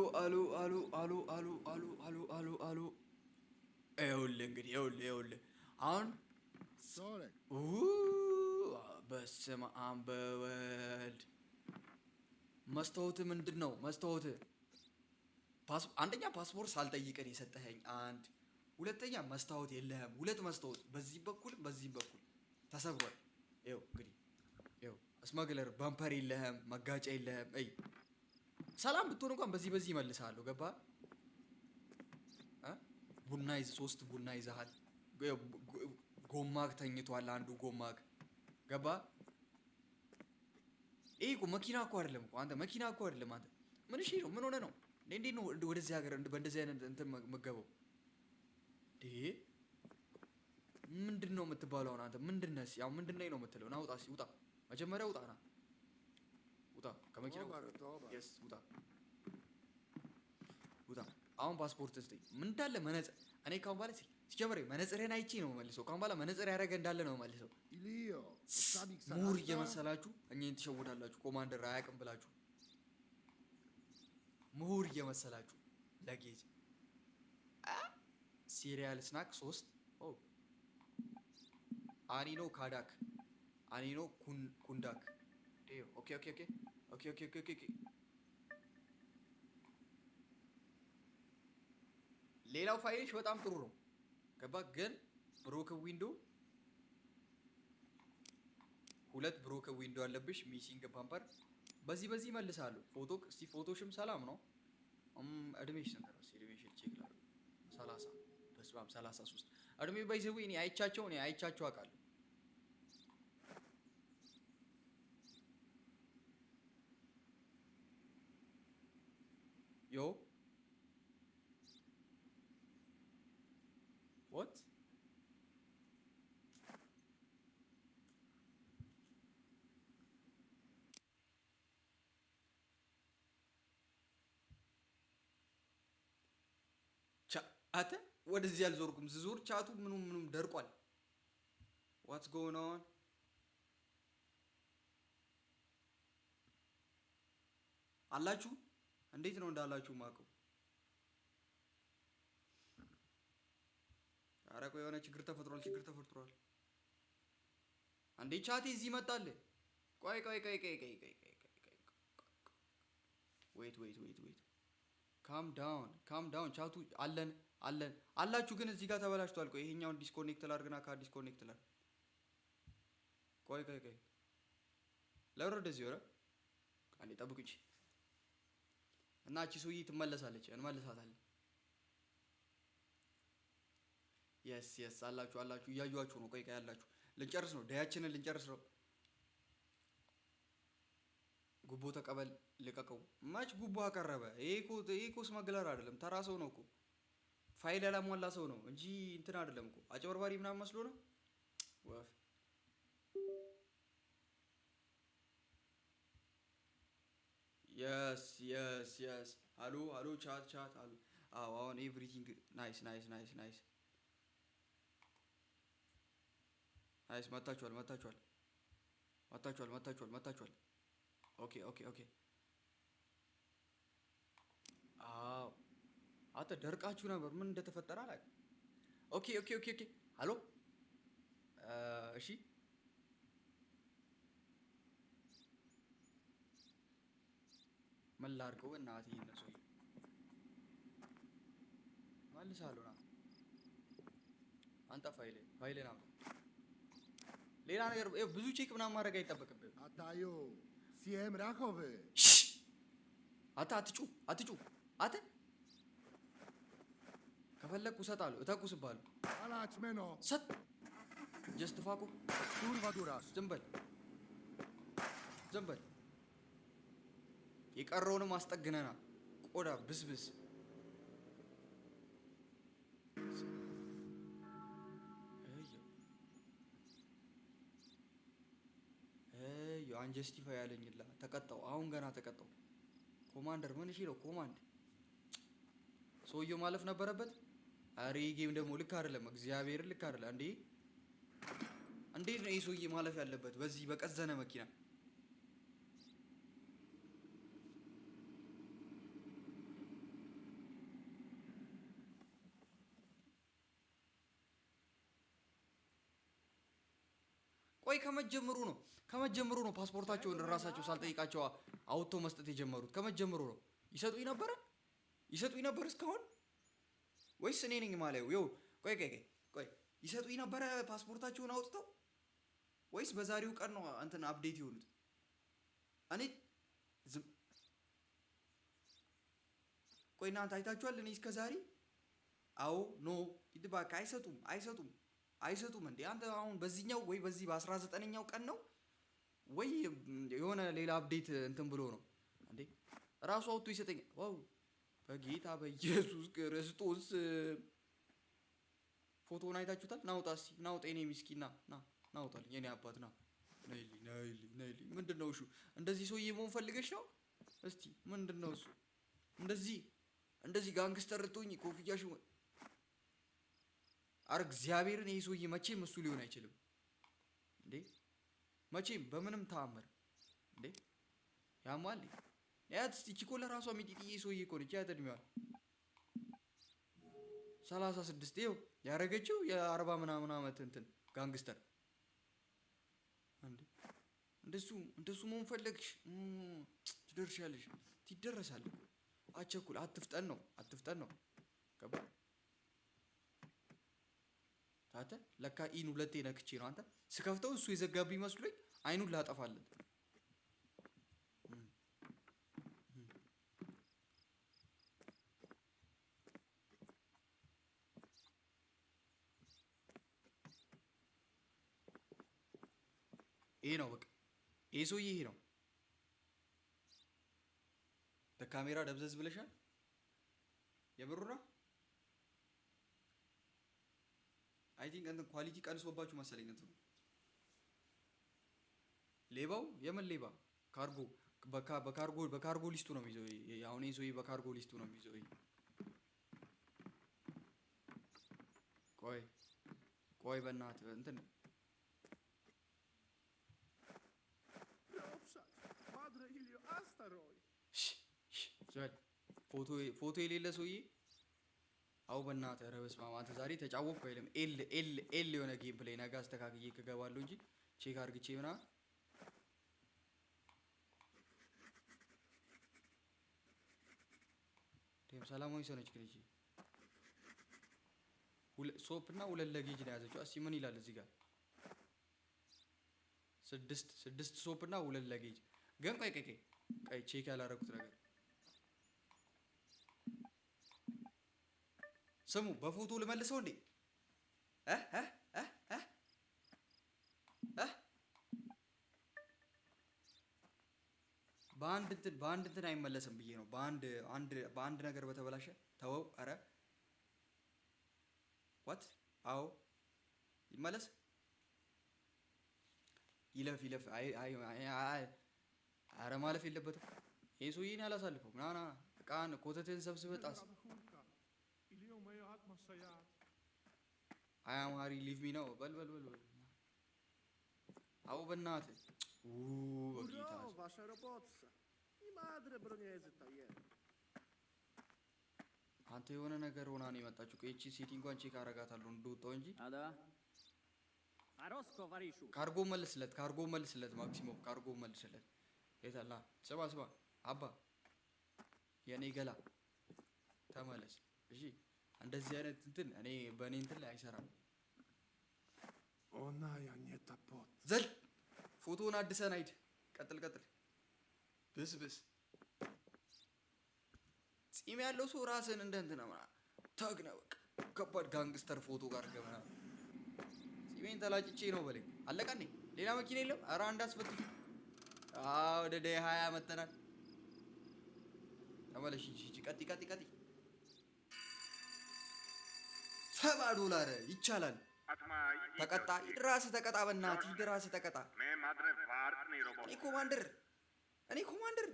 ይኸውልህ አሁን በስመ አብ በወልድ መስታወት ምንድን ነው? መስታወት አንደኛ ፓስፖርት ሳልጠይቀን የሰጠኸኝ አንድ፣ ሁለተኛ መስታወት የለህም። ሁለት መስታወት በዚህ በኩል በዚህ በኩል ተሰብሯል። ይኸው እንግዲህ ስመግለር ባምፐር የለህም፣ መጋጫ የለህም። ሰላም ብትሆን እንኳን በዚህ ይመልሳለሁ። ገባ? ቡና 3 ቡና ይዘሃል። ጎማግ ተኝቷል። አንዱ ጎማግ ገባ? ይሄ እኮ መኪና እኮ አይደለም እኮ አንተ፣ መኪና እኮ አይደለም አንተ። ምን እሺ ነው? ምን ሆነ ነው? እንዴት ነው ወደዚህ ሀገር በእንደዚህ አይነት እንትን መገበው? ምንድን ምንድነው የምትባለው አንተ? ምንድነስ? ያው ምንድነኝ ነው የምትለው? ና ውጣ፣ ውጣ፣ መጀመሪያ ውጣ፣ ና ውጣ፣ ከመኪናው የስ ውጣ፣ ውጣ። አሁን ፓስፖርት ስጠኝ። ምን እንዳለ መነጽር እኔ ካሁን በኋላ ሲጀመር መነጽሬን አይቼ ነው መልሰው። ካሁን በኋላ መነጽር ያደረገ እንዳለ ነው መልሰው።
Ilio,
ሙር እየመሰላችሁ እኛን ትሸውዳላችሁ። ኮማንደር አያውቅም ብላችሁ ምሁር እየመሰላችሁ ለጌጅ ሲሪያል ስናክ 3 አኒኖ ካዳክ አኒኖ ኩንዳክ ኦኬ ኦኬ ኦኬ ኦኬ ኦኬ ኦኬ ኦኬ ሌላው ፋይልሽ በጣም ጥሩ ነው ገባ ግን ብሮከን ዊንዶ 2 ብሮከን ዊንዶ አለብሽ ሚሲንግ ባምፐር በዚህ መልሳለሁ ፎቶ እስቲ ፎቶሽም ሰላም ነው እድሜሽ ስንት ነው እድሜሽ ቼክ ላድርግ 30 በስባም 33 እድሜ ባይዘው እኔ አይቻቸው አውቃለሁ ዮ what አተ ወደዚህ ያልዞርኩም ዝዞር ቻቱ ምኑም ደርቋል what's going on አላችሁ እንዴት ነው እንዳላችሁ ማቀው አረቆ የሆነ ችግር ተፈጥሯል አንዴ ቻቴ እዚህ መጣለ ቆይ wait calm down ቻቱ አለን አላችሁ ግን እዚህ ጋር ተበላሽቷል ቆይ ይሄኛውን ዲስኮኔክት ላድርግና ዲስኮኔክት ላድርግ ቆይ ለወረደ እዚህ ወረ አንዴ ጠብቁኝ እና እቺ ሱይ ትመለሳለች እንመለሳታለን yes አላችሁ እያዩአችሁ ነው ቆይ ያላችሁ ልንጨርስ ነው ዳያችንን ልንጨርስ ነው ጉቦ ተቀበል ልቀቀው ማች ጉቦ አቀረበ ይሄ እኮ ስመግለር አይደለም ተራ ሰው ነው እኮ ፋይል ያላሟላ ሰው ነው እንጂ እንትን አይደለም እኮ አጭበርባሪ ምናምን መስሎ ነው ወፍ yes ሃሎ ቻት ሃሎ አሁን ኤቭሪቲንግ ናይስ መታችኋል ኦኬ አተ ደርቃችሁ ነበር ምን እንደተፈጠረ አላውቅም ኦኬ ሃሎ እሺ መላርቀው እናቴ እነሱ መልሳለሁ ና አንተ ፋይሌን አምጣ ሌላ ነገር ብዙ ቼክ ምናምን ማድረግ አይጠበቅብህም
Atayo, siem rachowy.
አትጩ አተ ከፈለኩ እሰጣለሁ እተኩስብሃለሁ
Alać meno.
ሰጥ ጀስት ፋቁ
Kurwa durasz.
ዝም በል የቀረውንም አስጠግነና ቆዳ ብስብስ አንጀስቲፋይ ያለኝላ ተቀጣው አሁን ገና ተቀጣው ኮማንደር ምን እሺ ነው ኮማንድ ሰውየው ማለፍ ነበረበት አሬ ጌም ደግሞ ልክ አይደለም እግዚአብሔር ልክ አይደለም እንዴት ነው ይሄ ሰውዬ ማለፍ ያለበት በዚህ በቀዘነ መኪና ቆይ ከመጀመሩ ነው ፓስፖርታቸውን ራሳቸው ሳልጠይቃቸው አውጥተው መስጠት የጀመሩት ከመጀመሩ ነው ይሰጡኝ ነበር እስካሁን ወይስ እኔ ነኝ ማለየው ይው ቆይ ይሰጡኝ ነበር ፓስፖርታቸውን አውጥተው ወይስ በዛሬው ቀን ነው እንትን አፕዴት ይሆኑት እኔ ቆይ እናንተ አይታችኋል እኔ እስከ ዛሬ አዎ ኖ ይድባካ አይሰጡም እንዴ አንተ አሁን በዚህኛው ወይ በዚህ በ19ኛው ቀን ነው ወይ የሆነ ሌላ አፕዴት እንትን ብሎ ነው እንዴ ራሱ አውጥቶ ይሰጠኝ ዋው በጌታ በኢየሱስ ክርስቶስ ፎቶውን አይታችሁታል? ናውጣ እስኪ ናውጣ፣ የኔ ምስኪን ና ናውጣልኝ፣ የኔ አባት ና ነይልኝ። ምንድን ነው እሱ? እንደዚህ ሰውዬ መሆን ፈልገሽ ነው? እስቲ ምንድን ነው እሱ? እንደዚህ ጋንግስተር ልትሆኚ ኮፍያሽ? አረ እግዚአብሔርን ይሄ ሰውዬ መቼም እሱ ሊሆን አይችልም እንዴ! መቼም በምንም ተአምር እንዴ! ያማል ያት እስቲ ቺኮ ለራሷ ሚጢጥዬ ሰውዬ እኮ ነች። ያት እድሜዋ 36 ይኸው ያረገችው የ40 ምናምን ዓመት እንትን ጋንግስተር እንዴ! እንደሱ መሆን ፈለግሽ? ትደርሻለሽ፣ ትደረሳለህ። አቸኩል፣ አትፍጠን ነው ገባ? ታተ ለካ ኢን ሁለቴ ነክቼ ነው አንተ ስከፍተው እሱ የዘጋብኝ መስሎኝ አይኑን ላጠፋለት። ይሄ ነው በቃ፣ ይሄ ሰውዬ ይሄ ነው። በካሜራ ደብዘዝ ብለሻል። የብሩ ነው አይ ቲንክ እንትን ኳሊቲ ቀንሶባችሁ መሰለኝ። እንትን ሌባው የምን ሌባ? ካርጎ በካርጎ ሊስቱ ነው የሚይዘው። አሁን ይሄ ሰውዬ በካርጎ ሊስቱ ነው የሚይዘው። ቆይ በእናትህ እንትን ፎቶ የሌለ ሰውዬ። አው በእናትህ ኧረ በስመ አብ አንተ ዛሬ ተጫወቅኩ አይልም። ኤል የሆነ ጌም ፕሌይ ነገ አስተካክዬ ከገባለሁ እንጂ ቼክ አርግቼ ምናምን ሰላማዊ ሰው ነች ግን እቺ ሶፕ እና 2 ለጌጅ ነው ያዘችው። እስኪ ምን ይላል እዚህ ጋር? 6 ሶፕ እና 2 ለጌጅ ግን ቆይ ቼክ ያላረኩት ነገር ስሙ። በፎቶ ልመልሰው እንዴ? በአንድ እንትን አይመለስም ብዬ ነው። በአንድ ነገር በተበላሸ ተወው። አረ ዋት? አዎ ይመለስ፣ ይለፍ። አረ ማለፍ የለበትም ይሄ ሰውዬን ያላሳልፈው ና ቃን ኮተትን ሰብስበህ ጣስ። አያማሪ ሊቭ ሚ ነው በል አዎ በእናትህ በጌታ
wasza robotsa. I madre bronieze tajer.
አንተ የሆነ ነገር ሆና ነው የመጣችው። እቺ ሴቲንጓን ቼክ አረጋታለሁ እንደወጣው እንጂ
Ada. Arosko varishu.
ካርጎ መልስለት ማክሲሞ ካርጎ መልስለት። የታላ ስማ አባ የኔ ገላ ተመለስ እሺ። እንደዚህ አይነት እንትን እኔ በእኔ እንትን ላይ አይሰራም።
Ona ja nie ta pot.
ዘል ፎቶውን አድሰን አይድ። ቀጥል ብስ ጺም ያለው ሰው ራስን እንደ እንትን ነው ታግና በቃ ከባድ ጋንግስተር ፎቶ ጋር ገበና ጺሜን ተላጭቼ ነው በለኝ። አለቀኔ ሌላ መኪና የለም። ኧረ አንድ አስፈትሽ። ወደ ደ 20 መተናል። ተመለሽ ቀጥ $7 ይቻላል። ተቀጣ ይድራስ ተቀጣ በእናትህ ይድራስ ተቀጣ።
Me madre fartni robot.
እኔ ኮማንደር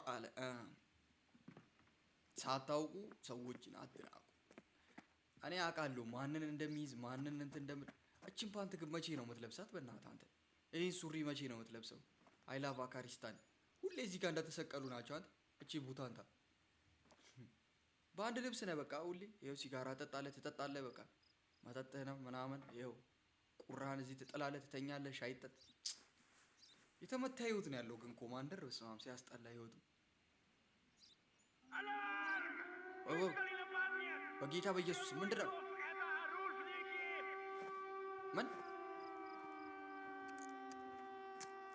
አለ። ሳታውቁ ሰዎችን አትናቁ። እኔ አውቃለሁ ማንን እንደሚይዝ ማንን እንትን እንደምል። እቺን ፓንት ግን መቼ ነው የምትለብሳት? በእናትህ አንተ ይሄን ሱሪ መቼ ነው የምትለብሰው? አይላቭ አካሪስታን ሁሌ እዚህ ጋር እንደተሰቀሉ ናቸው። አንተ እቺ ቡታንታ በአንድ ልብስ ነው በቃ ሁሌ። ይኸው ሲጋራ ትጠጣለህ በቃ መጠጥህ ነው ምናምን። ይኸው ቁራን እዚህ ትጥላለህ፣ ትተኛለህ፣ ሻይ ጠጥ። የተመታ ህይወት ነው ያለው ግን ኮማንደር በስመ አብ ሲያስጠላ ህይወቱ። በጌታ በኢየሱስ ምንድን ነው ምን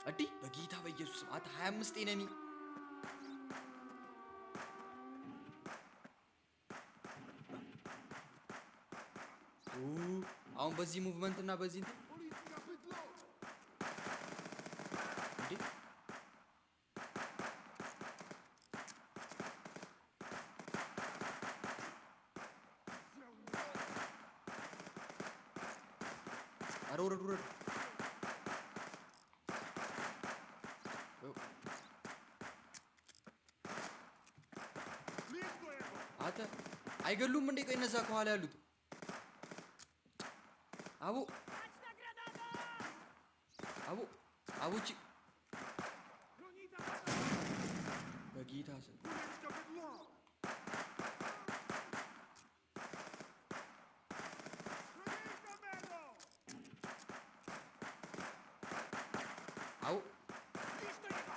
አዲ? በጌታ በኢየሱስ አታ 25 ኤነሚ አሁን በዚህ ሙቭመንት እና በዚህ
Policja bydlo!
እንዴ ኧረ ውረድ ውረድ። አንተ አይገሉም እንዴ? ቆይ እነዛ ከኋላ ያሉት አቡ አቡ አቡቺ በጌታ ስም
Kurewska bydło! Królewska mego!
አቡ
Liść do niego!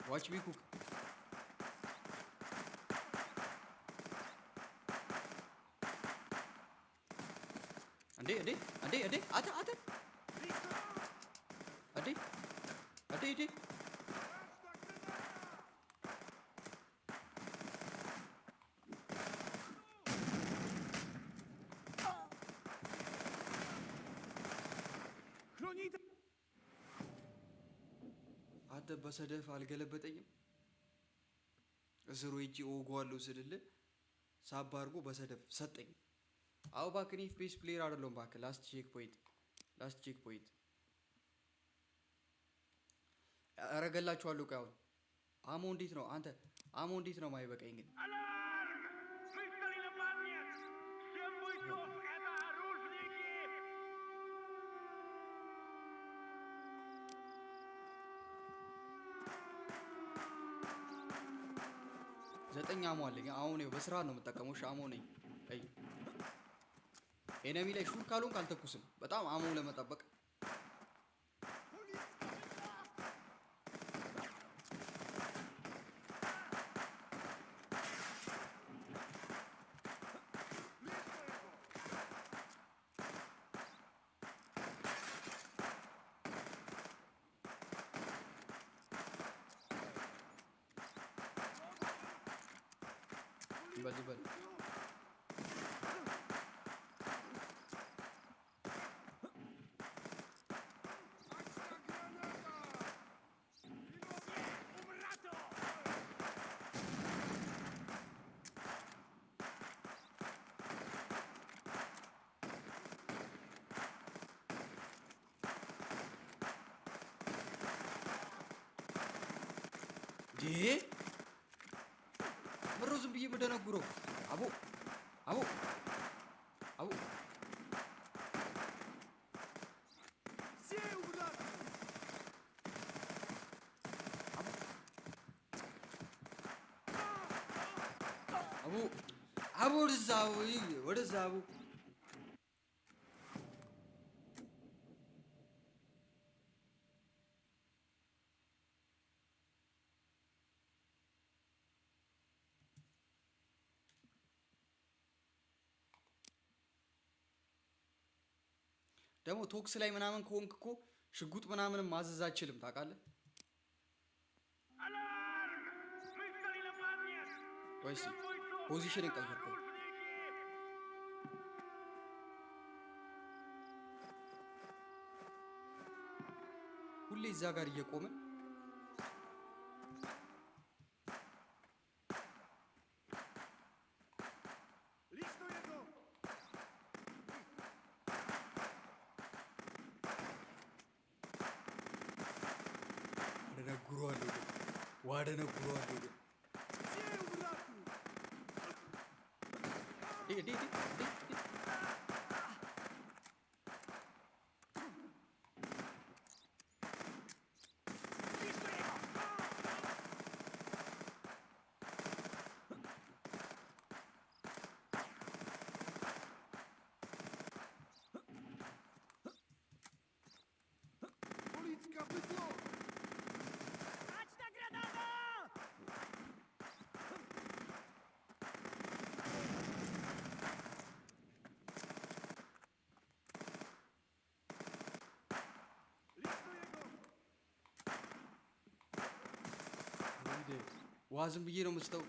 ዋች ሚ ኩክ እንዴ እንዴ እንዴ እንዴ አተ አተ እንዴ እንዴ እንዴ
Chronicie!
አንተ በሰደፍ አልገለበጠኝም። እስሩ ሂጂ እወገዋለሁ ስልልህ ሳባ አድርጎ በሰደፍ ሰጠኝ። አዎ እባክህ እኔ ኤፍፒኤስ ፕሌየር አይደለሁም እባክህ። ላስት ቼክ ፖይንት አረገላችኋለሁ። ቆይ አሁን አሞ እንዴት ነው አንተ አሞ እንዴት ነው ማይበቃኝ ግን?
Alarm! Wystawi na pamięć! Всем бойцов это оружники!
ዘጠኝ አሞ አለኝ። አሁን ይኸው በስራ ነው የምጠቀመው። እሺ አሞ ነኝ። አይ ኤነሚ ላይ ሹር ካልሆንክ አልተኩስም። በጣም አሞ ለመጠበቅ በል ምሮ ዝም ብዬ በደነጉረው አቦ አቦ አቦ
Все убрать!
አቦ አቦ ወደዛ አቦ ደግሞ ቶክስ ላይ ምናምን ከሆንክ እኮ ሽጉጥ ምናምንም ማዘዝ አችልም ታውቃለህ?
Alarm! Wystawi na pamięć!
ወይስ
Всем бойцов
ፖዚሽን
это
ቀየርከው?
оружники!
ሁሌ እዛ ጋር እየቆምን
Liść do niego!
ዋደነጉረዋለሁ ግን
Все убрать! Policka bydło!
Mać na granata!
Liść do niego!
ውሃ ዝም ብዬ ነው የምስተው።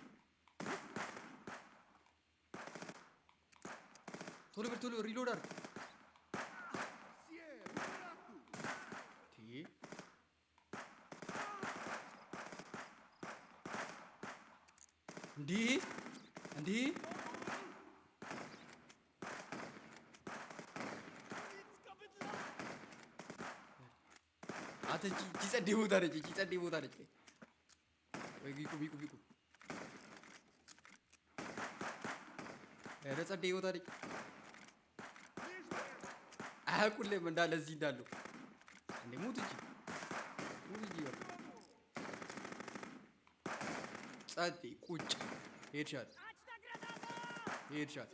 ቶሎ በል ቶሎ ሪሎድ አድርግ።
Sie, umratu!
ቲ እንዲህ እንዲህ አንተ ጸዴ ቦታ ነች፣ ጸዴ ቦታ ነች። ወይ ይቁም ይቁም ይቁም። ኧረ ጸዴ ቦታ ነች። አያውቁልም እንዳለ እዚህ እንዳለው እንዴ ሙት እንጂ ሙት እንጂ በቃ ጸዴ ቁጭ ሄድሻት ሄድሻት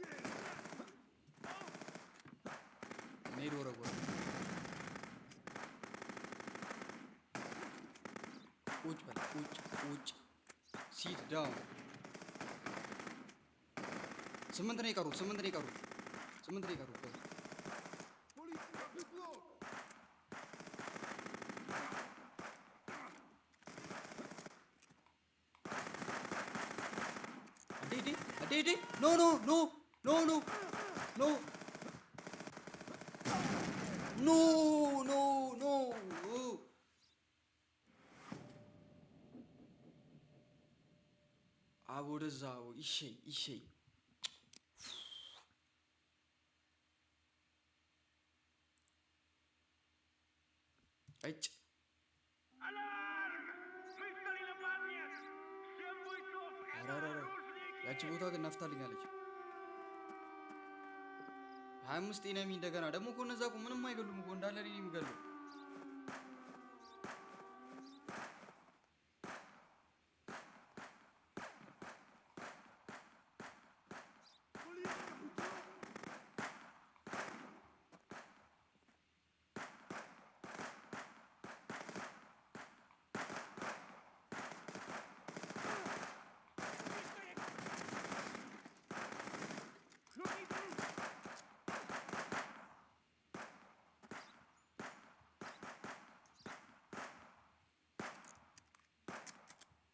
ኔዶ ወረወረ ቁጭ በል ቁጭ ቁጭ ሲት ዳውን 8 ነው የቀሩት 8 ነው የቀሩት 8 ነው የቀሩት
Policja, wyblok!
እንዴ ኖ ኖ ኖ ኖ ኖ ኖ ኖ ኖ ኖ አቦ ወደዛው ይሸይ ይሸይ እጭ
Alarm! Myśleli na padnie! Всем бойцов это
ኧረ
оружники!
ያቺ ቦታ ግን ነፍታልኛለች 25 ኤነሚ እንደገና ደግሞ እኮ እነዛ እኮ ምንም አይገሉም እኮ እንዳለ እኔ የሚገሉ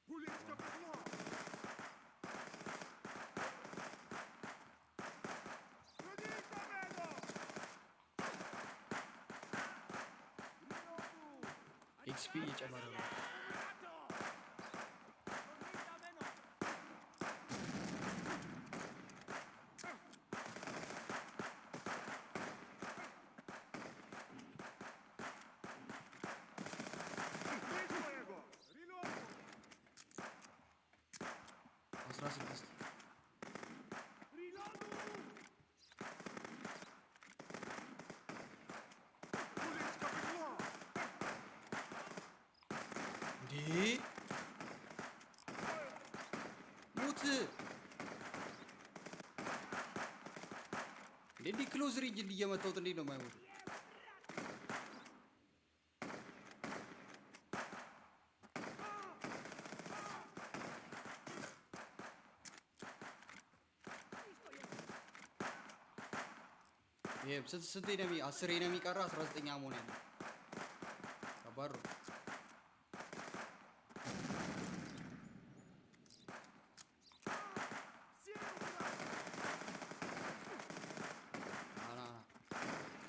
Policja, wyblok! Policja, wyblok! Policja, wyblok!
ኤክስፒ እየጨመረ ነው
Wyjdź mojego! Reload!
16
Policja, wyblok!
እንዴ ሙት እንዴ ክሎዝ ሬንጅ እየመታሁት እንዴት ነው የማይሞት ይሄ ስንት ኤነሚ 10 ኤነሚ ቀረ 19 አሞን ያለው ከባድ ነው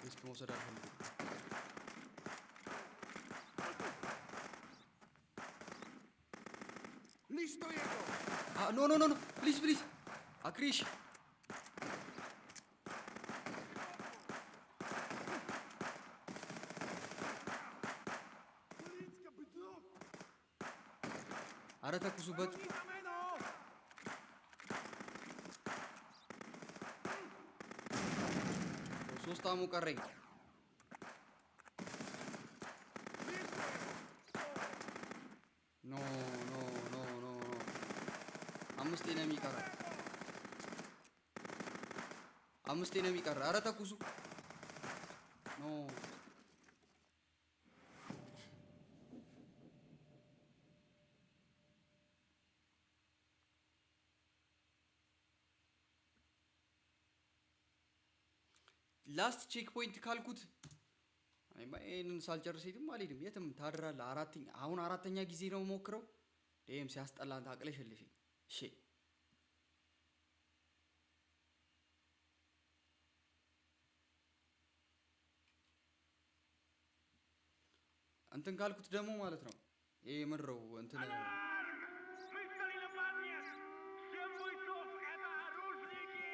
ሪስክ መውሰድ አልፈልግም
Listo jego!
ኖ ኖ ኖ ኖ ፕሊዝ ፕሊዝ አክሪሽ
Policja, wyblok!
አረ ተኩሱበት
Zameno!
ሶስት አሞ ቀረኝ ኖ ኖ ኖ ኖ ኖ 5 ኤነሚ ቀረ 5 ኤነሚ ቀረ አረ ተኩሱ ኖ ላስት ቼክ ፖይንት ካልኩት አይማ ይሄንን ሳልጨርስ የትም አልሄድም የትም ታድራለህ አሁን አራተኛ ጊዜ ነው ሞክረው ይሄም ሲያስጠላን ታቅለሽልሽኝ እሺ እንትን ካልኩት ደግሞ ማለት ነው ይሄ ምድረው እንትን
Alarm! My stali na padniec! Всем бойцов, это оружники!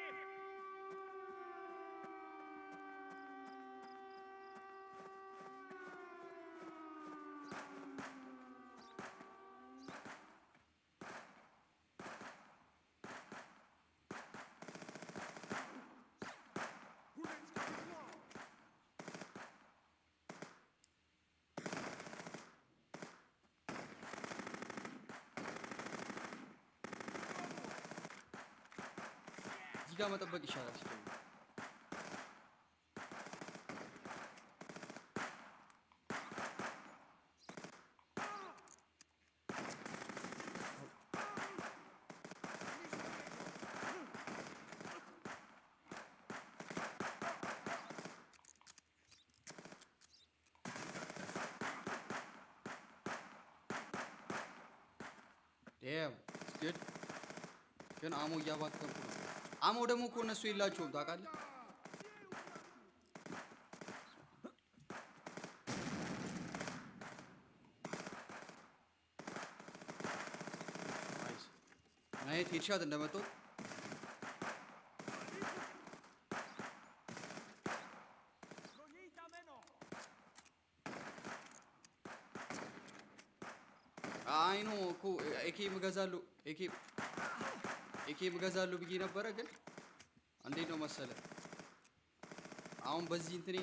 Пулець капітло!
እዚህ ጋር መጠበቅ ይሻላል ሲሆን ዴም ጉድ ግን አሞ እያባከንኩ ነው። አሞ ደግሞ እኮ እነሱ የላቸውም ታውቃለህ። ናይስ ናይት ሄድሻት እንደመጣው
Bronicie meno!
አይ ኖ እኮ ኤኬም እገዛለሁ ኤኬም እገዛለሁ ብዬ ነበረ። ግን እንዴት ነው መሰለ አሁን በዚህ እንትኔ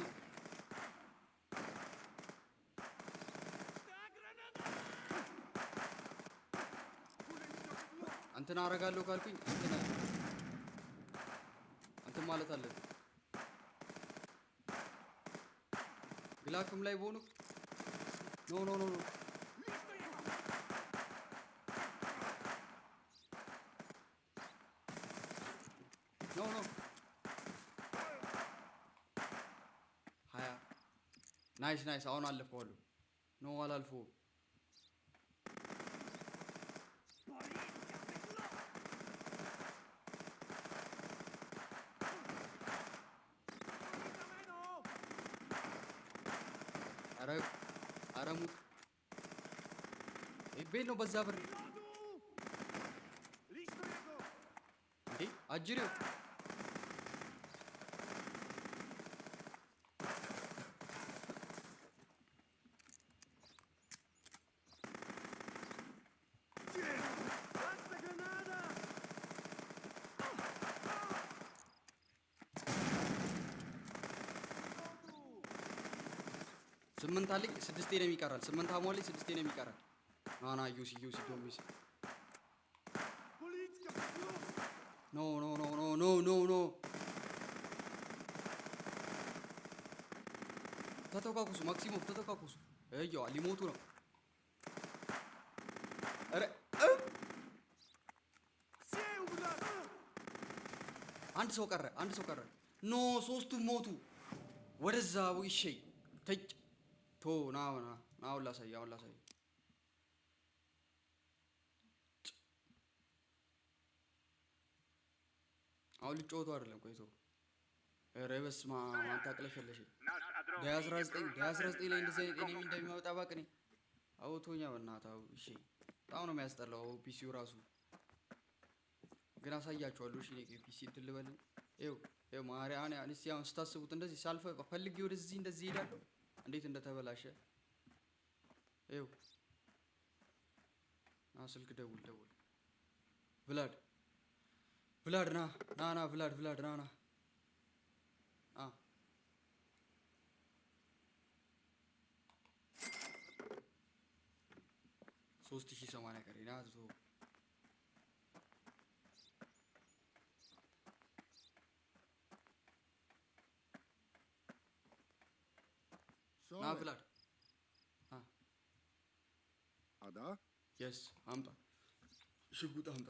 እንትን አደርጋለሁ ካልኩኝ እንትን ማለት አለብኝ። ግላክም ላይ በሆኑ ኖ ኖ ኖ ኖ ኖ ኖ 20 ናይስ ናይስ። አሁን አለፈዋለሁ። ኖ አላልፈውም። ኧረ ኧረ ሙት ቤት ነው በዛ ብር
Лізь до його!
እንዴ አጅሬው
Patrzcie, granada!
ስምንት አለኝ ስድስቴ ነው የሚቀራል። ስምንት አሟለኝ ስድስቴ ነው የሚቀራል። ናና ዩሲ ዩሲ ዶሚስ
Пулець капітло!
ኖ ኖ ኖ ኖ ኖ ኖ ኖ ተተኳኩሱ፣ ማክሲሞም ተተኳኩሱ። እየዋ ሊሞቱ ነው። ኧረ
Сєв, блядь!
አንድ ሰው ቀረ፣ አንድ ሰው ቀረ። ኖ ሶስቱም ሞቱ። ወደዛ ውይሸይ ተጭ ቶ ና ና ና አሁን ላሳይ፣ አሁን ላሳይ። አሁን ልጮቱ አይደለም ቆይቶ ኧረ በስመ አብ አንተ አቅለሸለሸኝ።
Nasz adrowny
ደ19 ላይ እንደዚህ አይነት ኤኒሚ እንደሚመጣ ባቅኔ አውቶኛ በእናትህ አው እሺ፣ በጣም ነው የሚያስጠላው ፒሲው ራሱ። ግን አሳያችኋለሁ። እሺ እኔ ፒሲ እንትን ልበል። ይኸው ማርያምን አንስ ያው ስታስቡት እንደዚህ ሳልፈ ፈልጌ ወደዚህ እንደዚህ ሄዳለሁ እንዴት እንደተበላሸ ይኸው። ና ስልክ ደውል ደውል። ቭላድ ቭላድ ና ና ና ቭላድ ቭላድ ና ና አ 3080 ቀሪ ና ዞ ና ቭላድ አ
አዳ
የስ አምጣ ሽጉጥ አምጣ።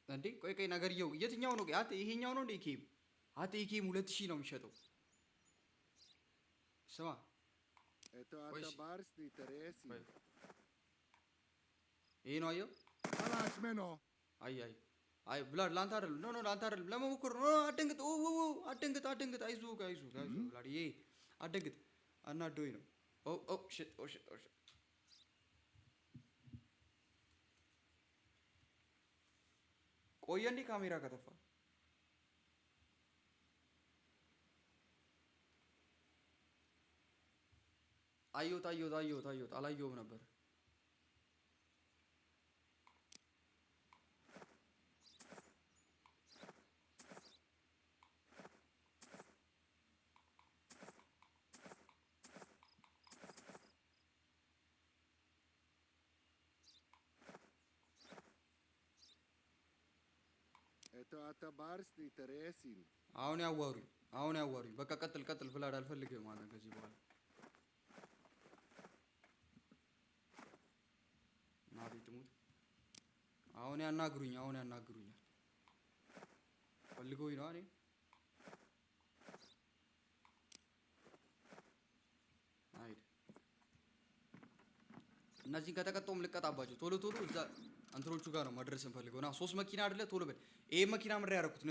እንዴ ቆይ ቆይ ነገርየው የትኛው ነው? አንተ ይሄኛው ነው እንዴ ኬም? አጤኬም 2000 ነው የሚሸጠው። ስማ
Это
Ой,
атабарский Тересин.
ቆይ ይሄ ነው አየው።
Алаш мено.
አይ ብላድ ላንተ አይደለም። ኖ ላንተ አይደለም። ለመሞከር ነው። አደንግጥ አደንግጥ። አይዞህ ብላድ ይሄ አደንግጥ። አናዶኝ ነው። ሽት ቆየ እንዴ ካሜራ ከተፋ አየሁት አላየሁም ነበር።
Это атабарский Тересин.
አሁን ያዋሩኝ። በቃ ቀጥል ብላድ አልፈልግም ማለት ከዚህ በኋላ ናሪ ትሙት። አሁን ያናግሩኛል። ፈልገውኝ ነው እኔ አይድ እነዚህን ከተቀጣውም ልቀጣባቸው ቶሎ እዛ አንትሮቹ ጋር ነው መድረስ እንፈልገው እና 3 መኪና አይደለ ቶሎ በል። ይሄ መኪና ምራ ያደረኩት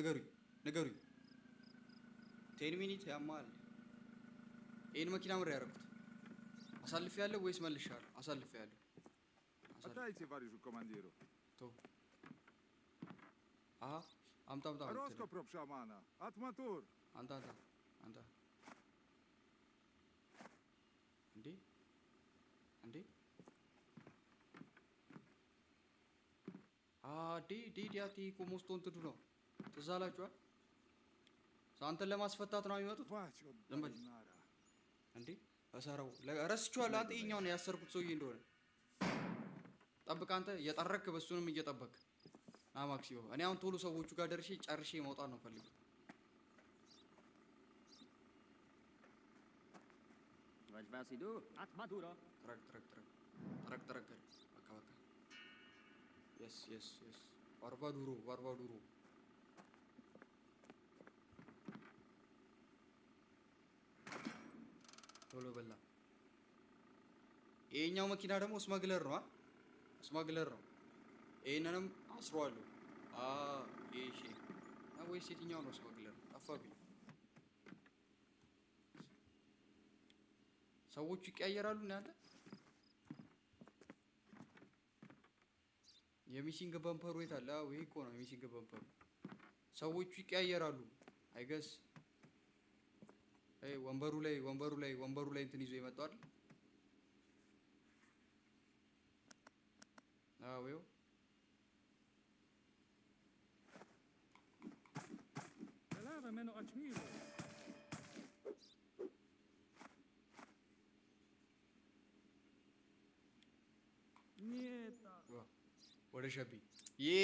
ንገሩኝ 10 ሚኒት ያማል። ይሄን መኪና ምራ ያደረኩት አሳልፌያለሁ ወይስ መልሻለሁ? አሳልፌያለሁ።
Отдайте варежу командиру.
ቶ አምጣ
Роско проб шамана. От мотор.
አንተ እንዴ ዲዲያቲ ኮሞስቶ እንትዱ ነው ትዝ አላችኋል? አንተን ለማስፈታት ነው የሚመጡት።
Вачо,
ዝም በል
Нара.
እንዴ እሰረው ረስቼዋለሁ። አንተ ይኸኛውን ያሰርኩት ሰውዬ እንደሆነ ጠብቅ። አንተ እየጠረክ በሱንም እየጠበክ ና ማክሲዮ። እኔ አሁን ቶሎ ሰዎቹ ጋር ደርሼ ጨርሼ መውጣት ነው ፈልገው።
Vazvasidu, at Maduro.
ትረክ በቃ የስ ዋርባ ዱሮ ቶሎ በላ። ይሄኛው መኪና ደግሞ ስማግለር ነው። ይሄንንም አስሯለሁ። እሺ ወይስ የትኛው ነው ስማግለር? ጠፋብኝ። ሰዎቹ ይቀያየራሉ እናንተ። የሚሲንግ በምፐሩ የት አለ? ይሄ እኮ ነው የሚሲንግ በምፐሩ። ሰዎቹ ይቀያየራሉ። አይገስ ወንበሩ ላይ እንትን ይዞ ይመጣል። ይኸው
Lava meno Achmiro. Nieta.
ወደ ሸቢ ይሄ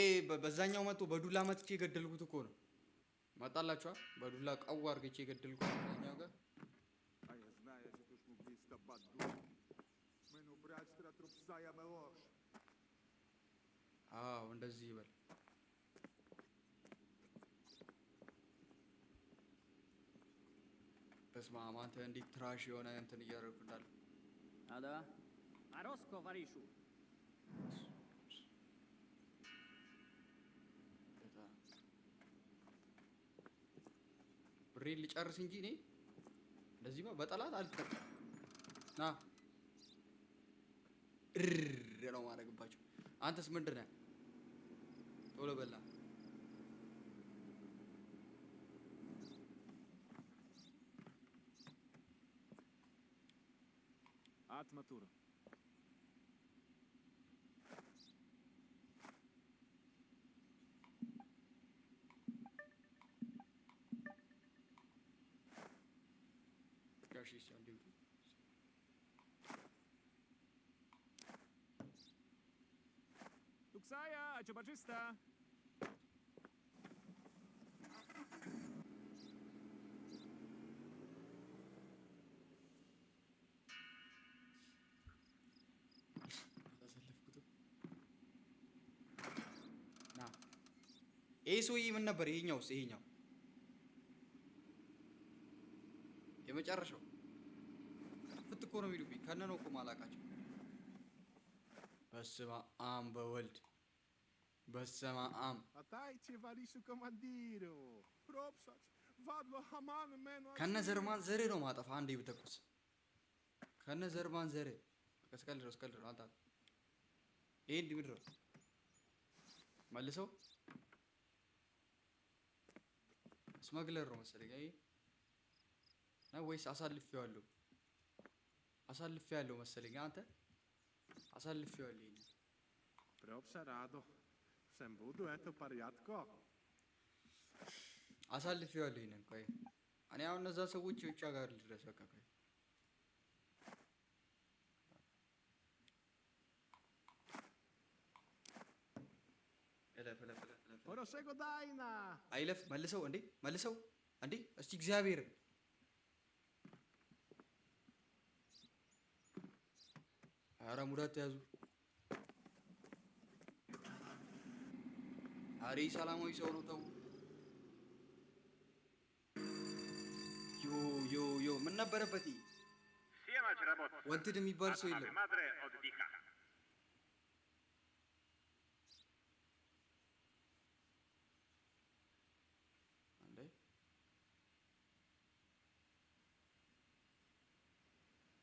በዛኛው መጥቶ በዱላ መጥቼ የገደልኩት እኮ ነው። መጣላችኋ? በዱላ ቀው አድርጌ የገደልኩት በዛኛው ጋር።
А я знаю, что уж могли с тобой думать. Мы ну брать трупсая мелош.
እንደዚህ ይበል። በስመ አብ አንተ እንዴት ትራሽ የሆነ እንትን እያደረኩ እንዳለ
Ada, a Rosco Varishu.
ብሬን ልጨርስ እንጂ እኔ እንደዚህ በጠላት አልተጠቀም ና ነው ማድረግባቸው። አንተስ ምንድን ነህ? ቶሎ በላ።
At Matura.
ጋሽ ሲያንዲው
Tuksaya, Chupachista.
ይሄ ሰውዬ ምን ነበር? ይሄኛው ነው የሚሉብኝ። ከነ ነው እኮ ማላቃቸው። በስመ አብ በወልድ በስመ አብ
A taj ci vališu komandiru. Propsač, vadlo haman meno...
ከነ ዘርማን ዘሬ ነው ማጠፋ አንዴ ብተኩስ ከነ ዘርማን ዘሬ እስቀልድ ነው አንተ ይሄ እንዲህ ምድር መልሰው ስማግለር ነው መሰለኝ አይ ነው ወይስ አሳልፌዋለሁ መሰለኝ አንተ አሳልፌዋለሁ ይሄን
Propsa rado. Sem budu, eto parjatko.
አሳልፌዋለሁ ይሄን ቆይ እኔ አሁን እነዛ ሰዎች ብቻ ጋር ልድረስ በቃ ቆይ
Porosego dajna.
አይለፍ መልሰው እንዴ እስቲ እግዚአብሔር ኧረ ሙዳት ያዙ አሬ ሰላማዊ ሰው ነው ተው ዮ ምን ነበረበት
Siemać robotów.
ወንትድ የሚባል ሰው
Mamy
የለም
madre oddycha.
እንዴ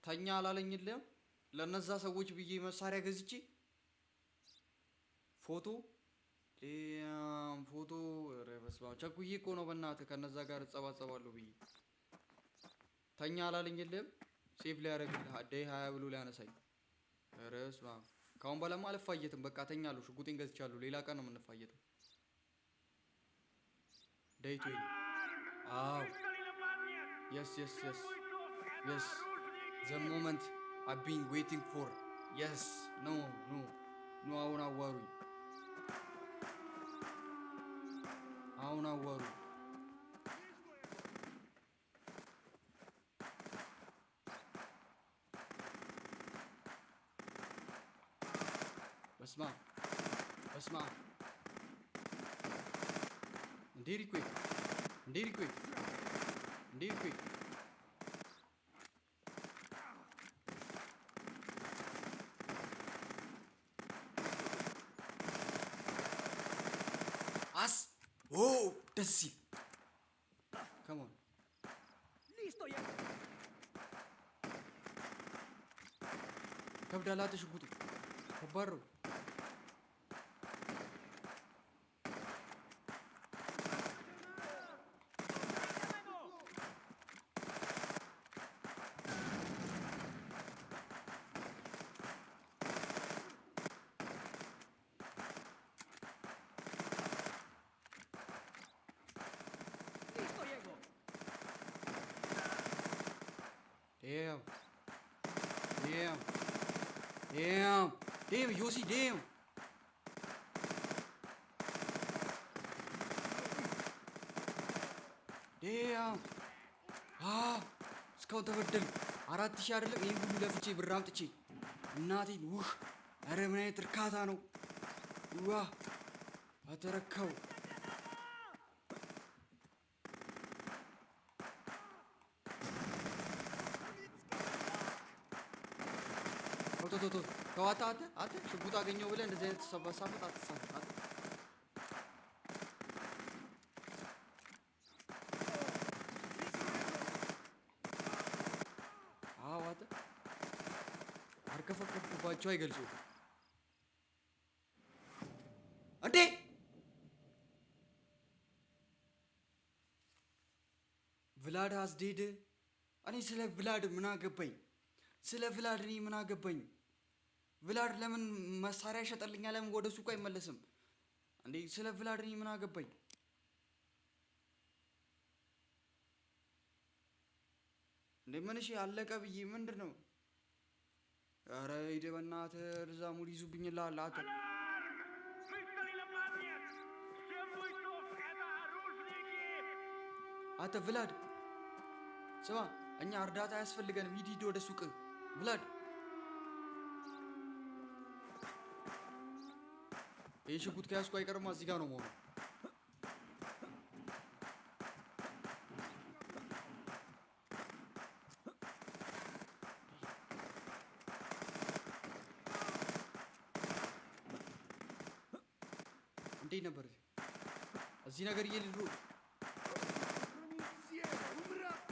ተኛ አላለኝልህም ለነዛ ሰዎች ብዬ መሳሪያ ገዝቼ ፎቶ ኧረ በስመ አብ ቸኩዬ እኮ ነው በእናትህ ከነዛ ጋር እጸባጸባለሁ ብዬ ተኛ አላለኝልህም ሴፍ ሊያደርግልህ ደይ 20 ብሎ ሊያነሳኝ ኧረ በስመ አብ ካሁን በኋላማ አልፋየትም በቃ ተኛለሁ ሽጉጤን ገዝቻለሁ ሌላ ቀን ነው የምንፋየተው ደይ 20 አዎ
Stali na padnie.
yes
Bójców,
yes the moment I've been waiting for yes no አሁን አዋሩኝ በስመ አብ እንዴት ሪኩዌት ደስ ሲል come on
Listo jest!
ከብዳላ ተሽጉጡ ከባድ ነው
Listo jego!
damn ዮሲ damn እስካሁን ተበደል 4000 አይደለም ይሄን ሁሉ ለፍቼ ብር አምጥቼ እናቴን ኧረ ምን አይነት እርካታ ነው አተረካው ተዋታ አተ ሽጉጥ አገኘው ብለህ እንደዚህ አይነት ተሰባሳበት አትሳፈጥ አዋተ አርከፈከፍኩባቸው አይገልጹም እንዴ ቭላድ አስዴድ እኔ ስለ ቭላድ ምን አገባኝ ቭላድ ለምን መሳሪያ ይሸጠልኛል ለምን ወደ ሱቁ አይመለስም እንዴ ስለ ቭላድ ምን አገባኝ እንዴ ምን እሺ አለቀ ብዬ ምንድነው ኧረ ሂድ በእናትህ እዛ ሙድ ይዙብኝልሃል አተ
My stali na padnie. 7 bójców, это оружники.
አተ ቭላድ ስማ እኛ እርዳታ ያስፈልገንም ሂድ ወደ ሱቅ ቭላድ ይሄ ሽጉጥ ከያዝኩ አይቀርማ እዚህ ጋር ነው መሆኑ እንዴት ነበር እዚህ ነገር እየልሉ
Insieme, un ratto!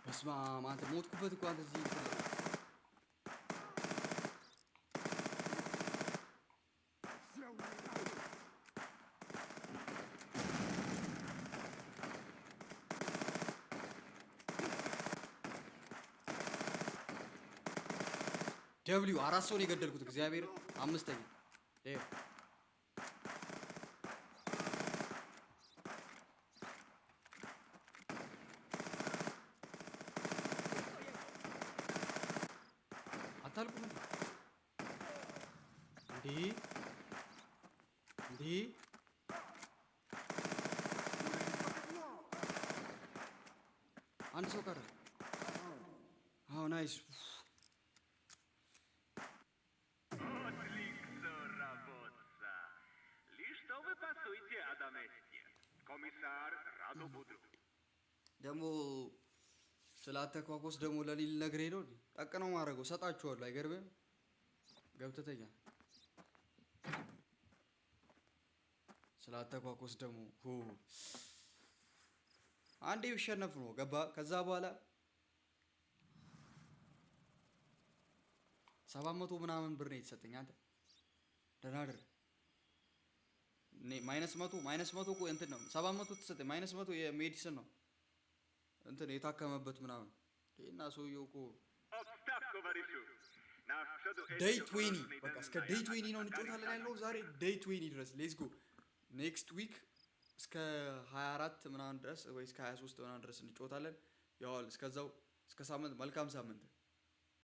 በስመ አብ አንተ ሞትኩበት እኮ አንተ እዚህ ደብሊው 4 ሰው ነው የገደልኩት እግዚአብሔር 5ኛ አታልቁም እንዴ እንዴ አንድ ሰው ቀረ አዎ ናይስ
Otlично, Rabotsa. Лишь что вы пасуете, Адаместе. Комиссар Радо Будру.
ደግሞ ስላተኳኮስ ደግሞ ለሊል ነግሬ ነው ጠቅ ነው ማድረገው ሰጣችኋለሁ አይገርምም ገብተተኛ ስላተኳኮስ ደግሞ አንዴ ቢሸነፍ ነው ገባ ከዛ በኋላ 700 ምናምን ብር ነው የተሰጠኝ አንተ ደናድር -100 እኮ እንትን ነው 700 ተሰጠኝ -100 የሜዲሲን ነው እንትን የታከመበት ምናምን እና ሰውየው እኮ
Ottacco Varisu.
ዴይ 20 በቃ እስከ ዴይ 20 ነው እንጫወታለን ያለው ዛሬ ዴይ 20 ድረስ ሌትስ ጎ ኔክስት ዊክ እስከ 24 ምናምን ድረስ ወይ እስከ 23 ምናምን ድረስ እንጫወታለን ያው እስከዛው እስከ ሳምንት መልካም ሳምንት